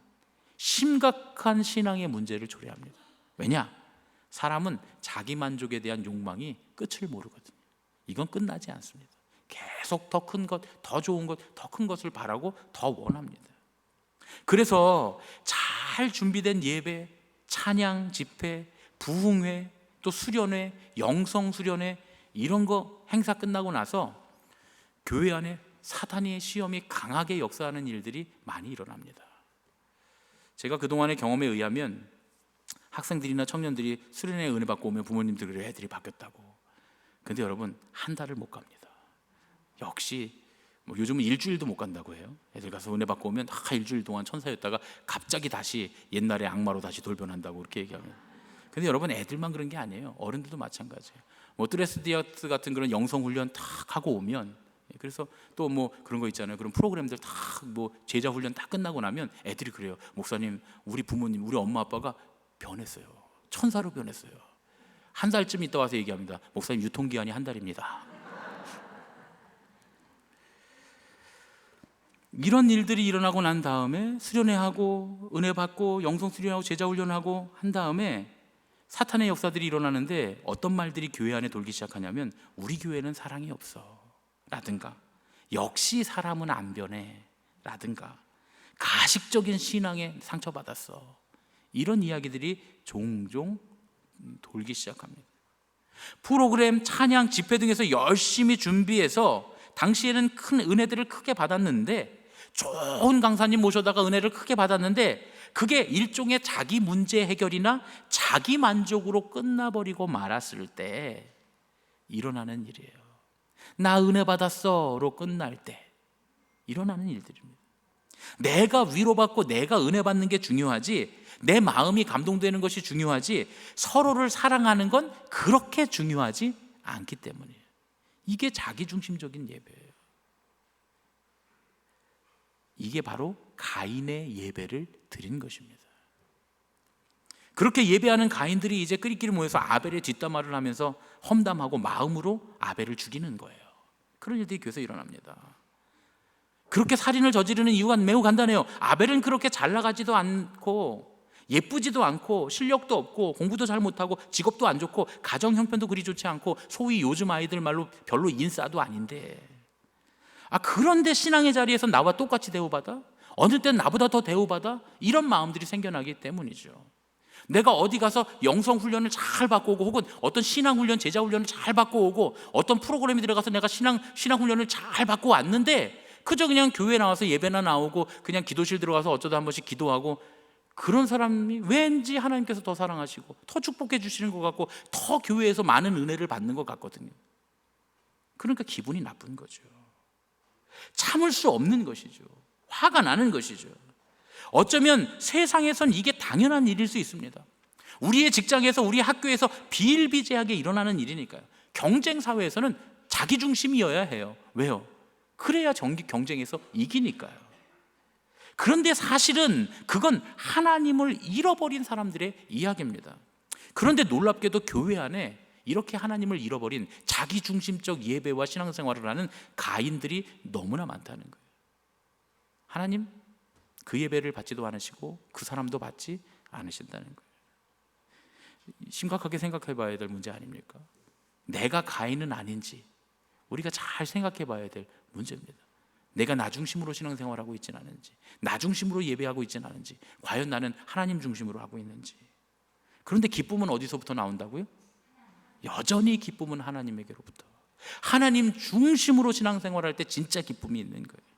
심각한 신앙의 문제를 초래합니다. 왜냐? 사람은 자기 만족에 대한 욕망이 끝을 모르거든요. 이건 끝나지 않습니다. 계속 더 큰 것, 더 좋은 것, 더 큰 것을 바라고 더 원합니다. 그래서 잘 준비된 예배, 찬양, 집회, 부흥회, 또 수련회, 영성 수련회, 이런 거 행사 끝나고 나서 교회 안에 사탄의 시험이 강하게 역사하는 일들이 많이 일어납니다. 제가 그동안의 경험에 의하면 학생들이나 청년들이 수련회 은혜 받고 오면 부모님들 그래 애들이 바뀌었다고. 근데 여러분 한 달을 못 갑니다. 역시 뭐 요즘은 일주일도 못 간다고 해요. 애들 가서 은혜 받고 오면 일주일 동안 천사였다가 갑자기 다시 옛날의 악마로 다시 돌변한다고 그렇게 얘기하면. 근데 여러분 애들만 그런 게 아니에요. 어른들도 마찬가지예요. 뭐 드레스디어트 같은 그런 영성 훈련 탁 하고 오면, 그래서 또 뭐 그런 거 있잖아요. 그런 프로그램들 다 뭐 제자 훈련 다 끝나고 나면 애들이 그래요. 목사님, 우리 부모님, 우리 엄마 아빠가 변했어요. 천사로 변했어요. 한 달쯤 있다 와서 얘기합니다. 목사님 유통기한이 한 달입니다. 이런 일들이 일어나고 난 다음에 수련회하고 은혜 받고 영성 수련하고 제자 훈련하고 한 다음에 사탄의 역사들이 일어나는데 어떤 말들이 교회 안에 돌기 시작하냐면 우리 교회는 사랑이 없어 라든가 역시 사람은 안 변해 라든가 가식적인 신앙에 상처받았어, 이런 이야기들이 종종 돌기 시작합니다. 프로그램, 찬양, 집회 등에서 열심히 준비해서 당시에는 큰 은혜들을 크게 받았는데, 좋은 강사님 모셔다가 은혜를 크게 받았는데 그게 일종의 자기 문제 해결이나 자기 만족으로 끝나버리고 말았을 때 일어나는 일이에요. 나 은혜 받았어로 끝날 때 일어나는 일들입니다. 내가 위로받고 내가 은혜 받는 게 중요하지, 내 마음이 감동되는 것이 중요하지, 서로를 사랑하는 건 그렇게 중요하지 않기 때문이에요. 이게 자기중심적인 예배예요. 이게 바로 가인의 예배를 드린 것입니다. 그렇게 예배하는 가인들이 이제 끼리끼리 모여서 아벨의 뒷담화를 하면서 험담하고 마음으로 아벨을 죽이는 거예요. 그런 일들이 교회에서 일어납니다. 그렇게 살인을 저지르는 이유가 매우 간단해요. 아벨은 그렇게 잘 나가지도 않고 예쁘지도 않고 실력도 없고 공부도 잘 못하고 직업도 안 좋고 가정 형편도 그리 좋지 않고 소위 요즘 아이들 말로 별로 인싸도 아닌데, 그런데 신앙의 자리에서 나와 똑같이 대우받아? 어느 때는 나보다 더 대우받아? 이런 마음들이 생겨나기 때문이죠. 내가 어디 가서 영성 훈련을 잘 받고 오고, 혹은 어떤 신앙 훈련, 제자 훈련을 잘 받고 오고, 어떤 프로그램에 들어가서 내가 신앙 훈련을 잘 받고 왔는데 그저 그냥 교회 나와서 예배나 나오고 그냥 기도실 들어가서 어쩌다 한 번씩 기도하고 그런 사람이 왠지 하나님께서 더 사랑하시고 더 축복해 주시는 것 같고 더 교회에서 많은 은혜를 받는 것 같거든요. 그러니까 기분이 나쁜 거죠. 참을 수 없는 것이죠. 화가 나는 것이죠. 어쩌면 세상에선 이게 당연한 일일 수 있습니다. 우리의 직장에서, 우리 학교에서 비일비재하게 일어나는 일이니까요. 경쟁 사회에서는 자기 중심이어야 해요. 왜요? 그래야 경쟁에서 이기니까요. 그런데 사실은 그건 하나님을 잃어버린 사람들의 이야기입니다. 그런데 놀랍게도 교회 안에 이렇게 하나님을 잃어버린 자기중심적 예배와 신앙생활을 하는 가인들이 너무나 많다는 거예요. 하나님 그 예배를 받지도 않으시고 그 사람도 받지 않으신다는 거예요. 심각하게 생각해 봐야 될 문제 아닙니까? 내가 가인은 아닌지 우리가 잘 생각해 봐야 될 문제입니다. 내가 나 중심으로 신앙생활하고 있지는 않은지, 나 중심으로 예배하고 있지는 않은지, 과연 나는 하나님 중심으로 하고 있는지. 그런데 기쁨은 어디서부터 나온다고요? 여전히 기쁨은 하나님에게로부터. 하나님 중심으로 신앙생활할 때 진짜 기쁨이 있는 거예요.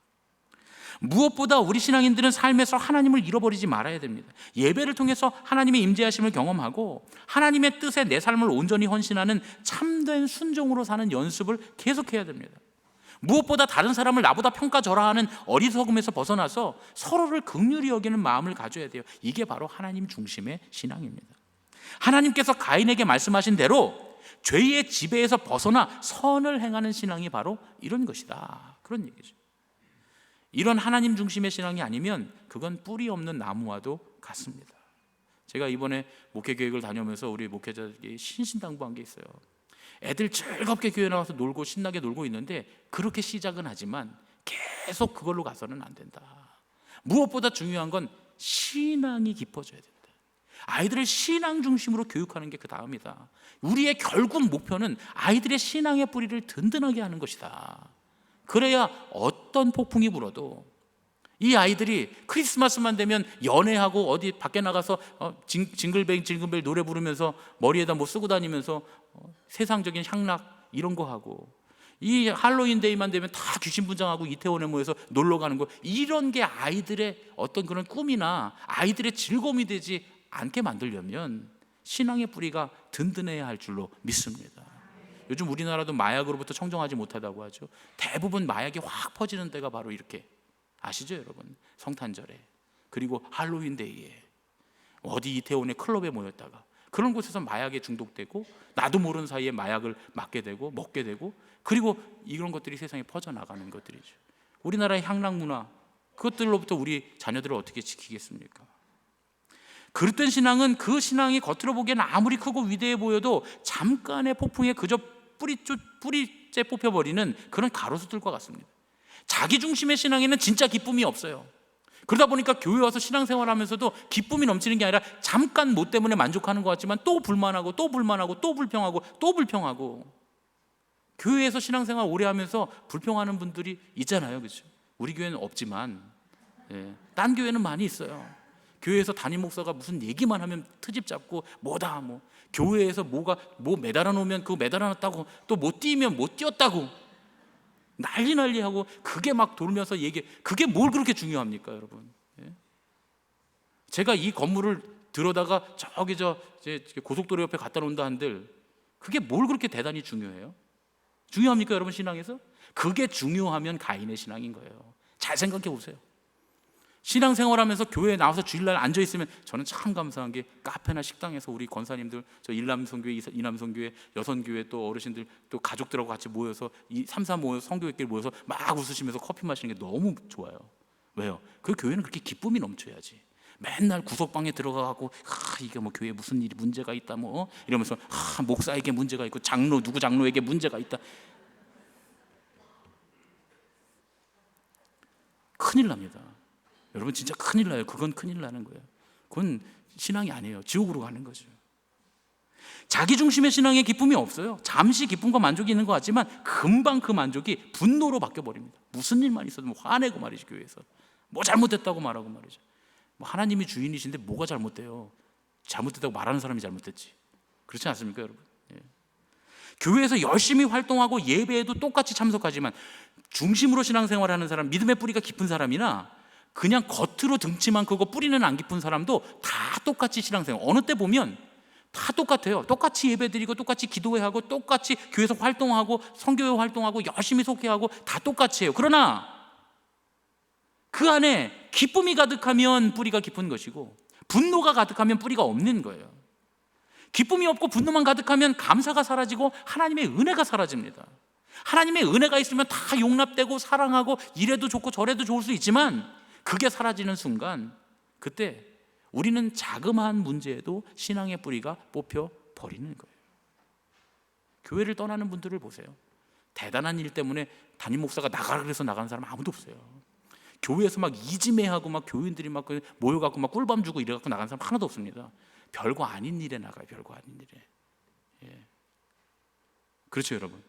무엇보다 우리 신앙인들은 삶에서 하나님을 잃어버리지 말아야 됩니다. 예배를 통해서 하나님의 임재하심을 경험하고 하나님의 뜻에 내 삶을 온전히 헌신하는 참된 순종으로 사는 연습을 계속해야 됩니다. 무엇보다 다른 사람을 나보다 평가절하하는 어리석음에서 벗어나서 서로를 긍휼히 여기는 마음을 가져야 돼요. 이게 바로 하나님 중심의 신앙입니다. 하나님께서 가인에게 말씀하신 대로 죄의 지배에서 벗어나 선을 행하는 신앙이 바로 이런 것이다, 그런 얘기죠. 이런 하나님 중심의 신앙이 아니면 그건 뿌리 없는 나무와도 같습니다. 제가 이번에 목회교육을 다녀오면서 우리 목회자들이 신신당부한 게 있어요. 애들 즐겁게 교회 나와서 놀고 신나게 놀고 있는데 그렇게 시작은 하지만 계속 그걸로 가서는 안 된다. 무엇보다 중요한 건 신앙이 깊어져야 된다. 아이들을 신앙 중심으로 교육하는 게 그 다음이다. 우리의 결국 목표는 아이들의 신앙의 뿌리를 든든하게 하는 것이다. 그래야 어떤 폭풍이 불어도 이 아이들이 크리스마스만 되면 연애하고 어디 밖에 나가서 징글벨 노래 부르면서 머리에다 뭐 쓰고 다니면서 세상적인 향락 이런 거 하고, 이 할로윈 데이만 되면 다 귀신 분장하고 이태원에 모여서 놀러 가는 거, 이런 게 아이들의 어떤 그런 꿈이나 아이들의 즐거움이 되지 않게 만들려면 신앙의 뿌리가 든든해야 할 줄로 믿습니다. 요즘 우리나라도 마약으로부터 청정하지 못하다고 하죠. 대부분 마약이 확 퍼지는 데가 바로 이렇게, 아시죠 여러분? 성탄절에, 그리고 할로윈 데이에 어디 이태원의 클럽에 모였다가 그런 곳에서 마약에 중독되고 나도 모르는 사이에 마약을 맞게 되고 먹게 되고, 그리고 이런 것들이 세상에 퍼져나가는 것들이죠. 우리나라의 향락 문화, 그것들로부터 우리 자녀들을 어떻게 지키겠습니까? 그릇된 신앙은 그 신앙이 겉으로 보기에는 아무리 크고 위대해 보여도 잠깐의 폭풍에 그저 뿌리째 뽑혀버리는 그런 가로수들과 같습니다. 자기 중심의 신앙에는 진짜 기쁨이 없어요. 그러다 보니까 교회 와서 신앙생활하면서도 기쁨이 넘치는 게 아니라 잠깐 뭐 때문에 만족하는 것 같지만 또 불만하고 또 불만하고 또 불평하고 또 불평하고. 교회에서 신앙생활 오래 하면서 불평하는 분들이 있잖아요, 그렇죠? 우리 교회는 없지만 딴 교회는 많이 있어요. 교회에서 담임 목사가 무슨 얘기만 하면 트집 잡고 뭐다 뭐, 교회에서 뭐 매달아 놓으면 그거 매달아 놨다고, 또 못 뛰면 못 뛰었다고 난리하고, 그게 막 돌면서 얘기해. 그게 뭘 그렇게 중요합니까 여러분? 제가 이 건물을 들어다가 저기 이제 고속도로 옆에 갖다 놓는다 한들 그게 뭘 그렇게 대단히 중요해요? 중요합니까 여러분 신앙에서? 그게 중요하면 가인의 신앙인 거예요. 잘 생각해 보세요. 신앙생활하면서 교회에 나와서 주일날 앉아있으면 저는 참 감사한 게 카페나 식당에서 우리 권사님들, 저 일남성교회, 이남성교회, 여선교회 또 어르신들 또 가족들하고 같이 모여서 이 3사 모여서 성교회끼리 모여서 막 웃으시면서 커피 마시는 게 너무 좋아요. 왜요? 그 교회는 그렇게 기쁨이 넘쳐야지. 맨날 구석방에 들어가고 이게 뭐 교회에 무슨 일이 문제가 있다 뭐 이러면서 목사에게 문제가 있고 누구 장로에게 문제가 있다. 큰일 납니다. 여러분 진짜 큰일 나요. 그건 큰일 나는 거예요. 그건 신앙이 아니에요. 지옥으로 가는 거죠. 자기 중심의 신앙에 기쁨이 없어요. 잠시 기쁨과 만족이 있는 것 같지만 금방 그 만족이 분노로 바뀌어버립니다. 무슨 일만 있어도 뭐 화내고 말이죠. 교회에서 뭐 잘못됐다고 말하고 말이죠. 뭐 하나님이 주인이신데 뭐가 잘못돼요? 잘못됐다고 말하는 사람이 잘못됐지. 그렇지 않습니까 여러분? 교회에서 열심히 활동하고 예배에도 똑같이 참석하지만 중심으로 신앙생활하는 사람, 믿음의 뿌리가 깊은 사람이나 그냥 겉으로 등치만 크고 뿌리는 안 깊은 사람도 다 똑같이 신앙생활, 어느 때 보면 다 똑같아요. 똑같이 예배드리고 똑같이 기도회하고 똑같이 교회에서 활동하고 선교회 활동하고 열심히 속회하고 다 똑같이 해요. 그러나 그 안에 기쁨이 가득하면 뿌리가 깊은 것이고 분노가 가득하면 뿌리가 없는 거예요. 기쁨이 없고 분노만 가득하면 감사가 사라지고 하나님의 은혜가 사라집니다. 하나님의 은혜가 있으면 다 용납되고 사랑하고 이래도 좋고 저래도 좋을 수 있지만 그게 사라지는 순간 그때 우리는 자그마한 문제에도 신앙의 뿌리가 뽑혀 버리는 거예요. 교회를 떠나는 분들을 보세요. 대단한 일 때문에 담임 목사가 나가라 그래서 나가는 사람 아무도 없어요. 교회에서 막 이지매하고 막 교인들이 막 모여갖고 막 꿀밤 주고 이래갖고 나가는 사람 하나도 없습니다. 별거 아닌 일에 나가요. 별거 아닌 일에. 예. 그렇죠, 여러분.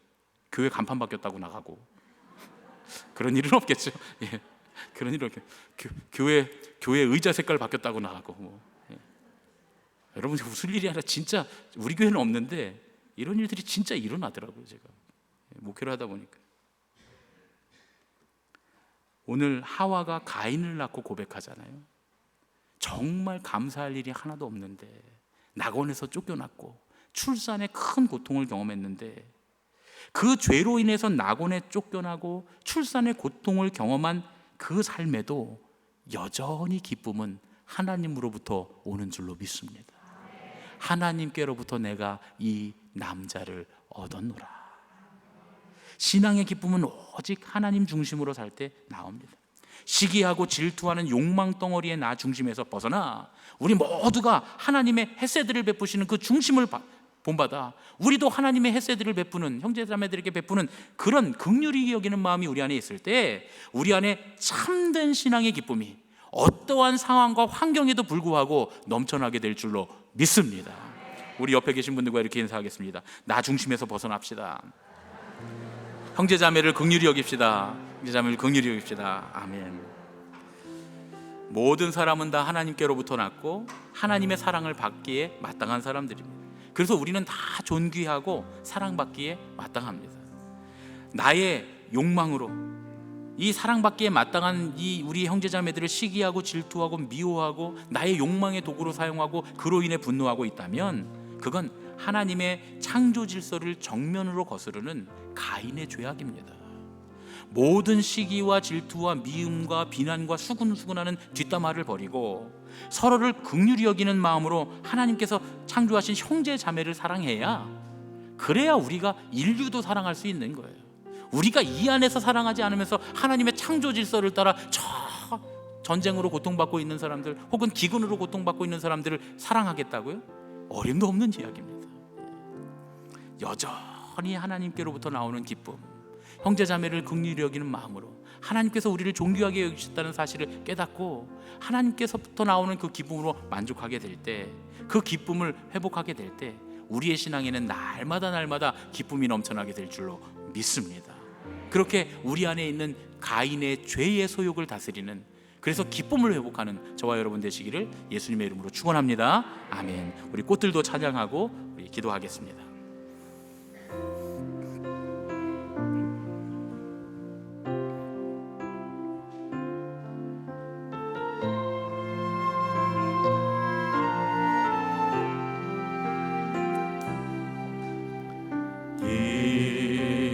교회 간판 바뀌었다고 나가고 그런 일은 없겠죠. 예. 그런 일은 교회 의자 색깔 바뀌었다고 나가고 뭐. 예. 여러분, 웃을 일이 아니라 진짜 우리 교회는 없는데 이런 일들이 진짜 일어나더라고요. 제가 목회를 하다 보니까. 오늘 하와가 가인을 낳고 고백하잖아요. 정말 감사할 일이 하나도 없는데 낙원에서 쫓겨났고 출산에 큰 고통을 경험했는데 그 죄로 인해서 낙원에 쫓겨나고 출산의 고통을 경험한 그 삶에도 여전히 기쁨은 하나님으로부터 오는 줄로 믿습니다. 하나님께로부터 내가 이 남자를 얻었노라. 신앙의 기쁨은 오직 하나님 중심으로 살 때 나옵니다. 시기하고 질투하는 욕망 덩어리의 나 중심에서 벗어나 우리 모두가 하나님의 햇새들을 베푸시는 그 중심을 본받아 우리도 하나님의 햇새들을 베푸는, 형제자매들에게 베푸는 그런 긍휼히 여기는 마음이 우리 안에 있을 때 우리 안에 참된 신앙의 기쁨이 어떠한 상황과 환경에도 불구하고 넘쳐나게 될 줄로 믿습니다. 우리 옆에 계신 분들과 이렇게 인사하겠습니다. 나 중심에서 벗어납시다. 형제자매를 긍휼히 여깁시다. 형제자매를 긍휼히 여깁시다. 아멘. 모든 사람은 다 하나님께로부터 났고 하나님의 사랑을 받기에 마땅한 사람들입니다. 그래서 우리는 다 존귀하고 사랑받기에 마땅합니다. 나의 욕망으로 이 사랑받기에 마땅한 이 우리 형제자매들을 시기하고 질투하고 미워하고 나의 욕망의 도구로 사용하고 그로 인해 분노하고 있다면 그건 하나님의 창조 질서를 정면으로 거스르는 가인의 죄악입니다. 모든 시기와 질투와 미움과 비난과 수군수군하는 뒷담화를 버리고 서로를 긍휼히 여기는 마음으로 하나님께서 창조하신 형제 자매를 사랑해야, 그래야 우리가 인류도 사랑할 수 있는 거예요. 우리가 이 안에서 사랑하지 않으면서 하나님의 창조 질서를 따라 저 전쟁으로 고통받고 있는 사람들 혹은 기근으로 고통받고 있는 사람들을 사랑하겠다고요? 어림도 없는 이야기입니다. 여전히 하나님께로부터 나오는 기쁨, 형제자매를 긍휼히 여기는 마음으로 하나님께서 우리를 존귀하게 여기셨다는 사실을 깨닫고 하나님께서부터 나오는 그 기쁨으로 만족하게 될 때, 그 기쁨을 회복하게 될 때 우리의 신앙에는 날마다 기쁨이 넘쳐나게 될 줄로 믿습니다. 그렇게 우리 안에 있는 가인의 죄의 소욕을 다스리는, 그래서 기쁨을 회복하는 저와 여러분 되시기를 예수님의 이름으로 축원합니다. 아멘. 우리 꽃들도 찬양하고 우리 기도하겠습니다.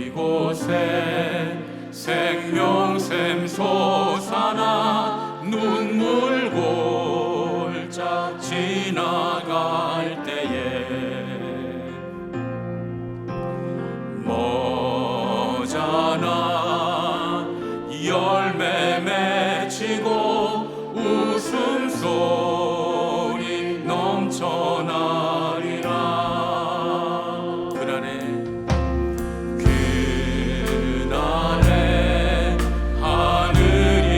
이곳에 생명샘 솟아나 눈물 골짝 지나갈 때에 머잖아 열매 맺히고 웃음소리 넘쳐나리라. 그날에 하늘이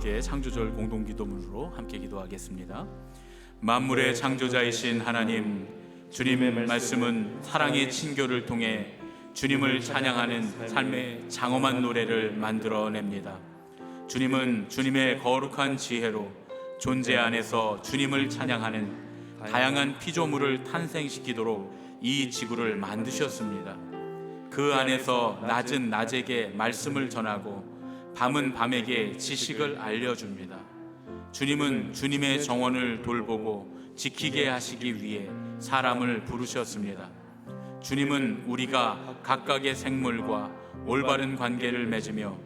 함께 창조절 공동기도문으로 함께 기도하겠습니다. 만물의 창조자이신 하나님, 주님의 말씀은 사랑의 친교를 통해 주님을 찬양하는 삶의 장엄한 노래를 만들어냅니다. 주님은 주님의 거룩한 지혜로 존재 안에서 주님을 찬양하는 다양한 피조물을 탄생시키도록 이 지구를 만드셨습니다. 그 안에서 낮은 낮에게 말씀을 전하고 밤은 밤에게 지식을 알려줍니다. 주님은 주님의 정원을 돌보고 지키게 하시기 위해 사람을 부르셨습니다. 주님은 우리가 각각의 생물과 올바른 관계를 맺으며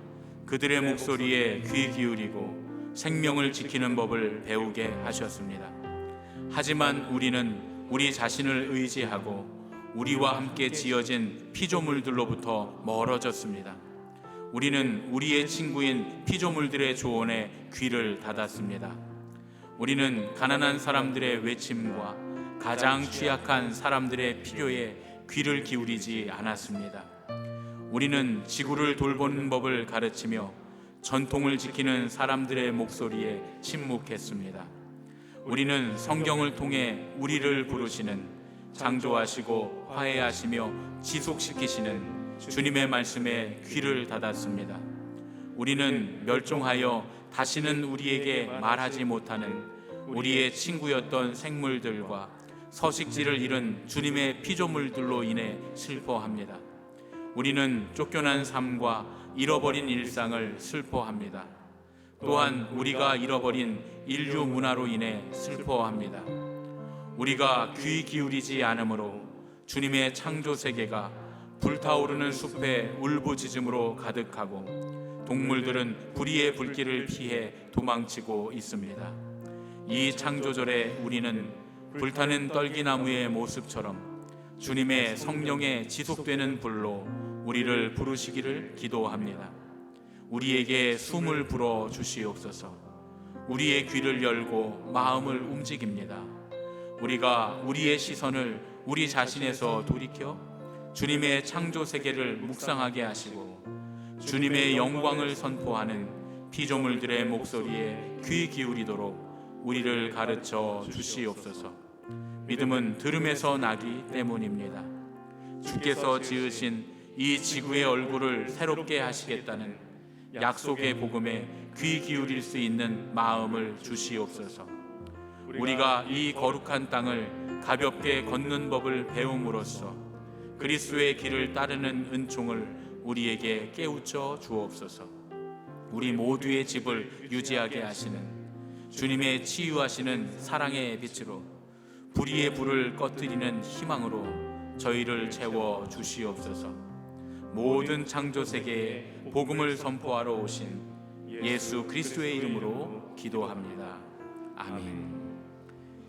그들의 목소리에 귀 기울이고 생명을 지키는 법을 배우게 하셨습니다. 하지만 우리는 우리 자신을 의지하고 우리와 함께 지어진 피조물들로부터 멀어졌습니다. 우리는 우리의 친구인 피조물들의 조언에 귀를 닫았습니다. 우리는 가난한 사람들의 외침과 가장 취약한 사람들의 필요에 귀를 기울이지 않았습니다. 우리는 지구를 돌보는 법을 가르치며 전통을 지키는 사람들의 목소리에 침묵했습니다. 우리는 성경을 통해 우리를 부르시는 창조하시고 화해하시며 지속시키시는 주님의 말씀에 귀를 닫았습니다. 우리는 멸종하여 다시는 우리에게 말하지 못하는 우리의 친구였던 생물들과 서식지를 잃은 주님의 피조물들로 인해 슬퍼합니다. 우리는 쫓겨난 삶과 잃어버린 일상을 슬퍼합니다. 또한 우리가 잃어버린 인류 문화로 인해 슬퍼합니다. 우리가 귀 기울이지 않으므로 주님의 창조 세계가 불타오르는 숲의 울부짖음으로 가득하고 동물들은 불의의 불길을 피해 도망치고 있습니다. 이 창조절에 우리는 불타는 떨기나무의 모습처럼 주님의 성령의 지속되는 불로 우리를 부르시기를 기도합니다. 우리에게 숨을 불어 주시옵소서. 우리의 귀를 열고 마음을 움직입니다. 우리가 우리의 시선을 우리 자신에서 돌이켜 주님의 창조 세계를 묵상하게 하시고 주님의 영광을 선포하는 피조물들의 목소리에 귀 기울이도록 우리를 가르쳐 주시옵소서. 믿음은 들음에서 나기 때문입니다. 주께서 지으신 이 지구의 얼굴을 새롭게 하시겠다는 약속의 복음에 귀 기울일 수 있는 마음을 주시옵소서. 우리가 이 거룩한 땅을 가볍게 걷는 법을 배움으로써 그리스도의 길을 따르는 은총을 우리에게 깨우쳐 주옵소서. 우리 모두의 집을 유지하게 하시는 주님의 치유하시는 사랑의 빛으로 불의의 불을 꺼뜨리는 희망으로 저희를 채워 주시옵소서. 모든 창조 세계에 복음을 선포하러 오신 예수 그리스도의 이름으로 기도합니다. 아멘.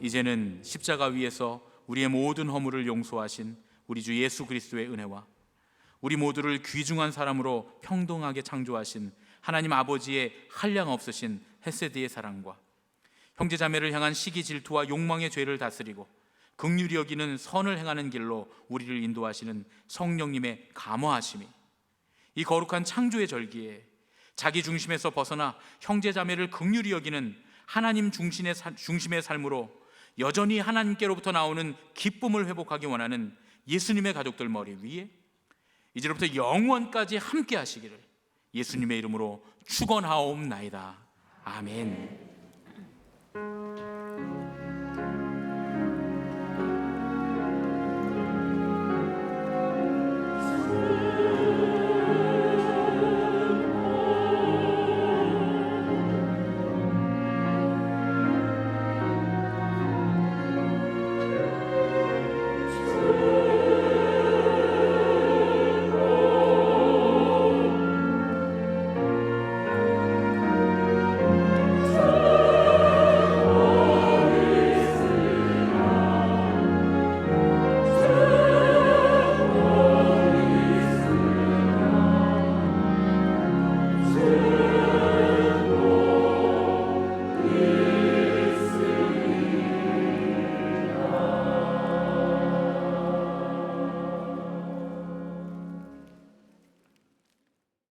이제는 십자가 위에서 우리의 모든 허물을 용서하신 우리 주 예수 그리스도의 은혜와 우리 모두를 귀중한 사람으로 평등하게 창조하신 하나님 아버지의 한량 없으신 헤세드의 사랑과 형제자매를 향한 시기 질투와 욕망의 죄를 다스리고 긍휼히 여기는 선을 행하는 길로 우리를 인도하시는 성령님의 감화하심이 이 거룩한 창조의 절기에 자기 중심에서 벗어나 형제자매를 긍휼히 여기는 하나님 중심의 삶으로 여전히 하나님께로부터 나오는 기쁨을 회복하기 원하는 예수님의 가족들 머리 위에 이제로부터 영원까지 함께 하시기를 예수님의 이름으로 축원하옵나이다. 아멘.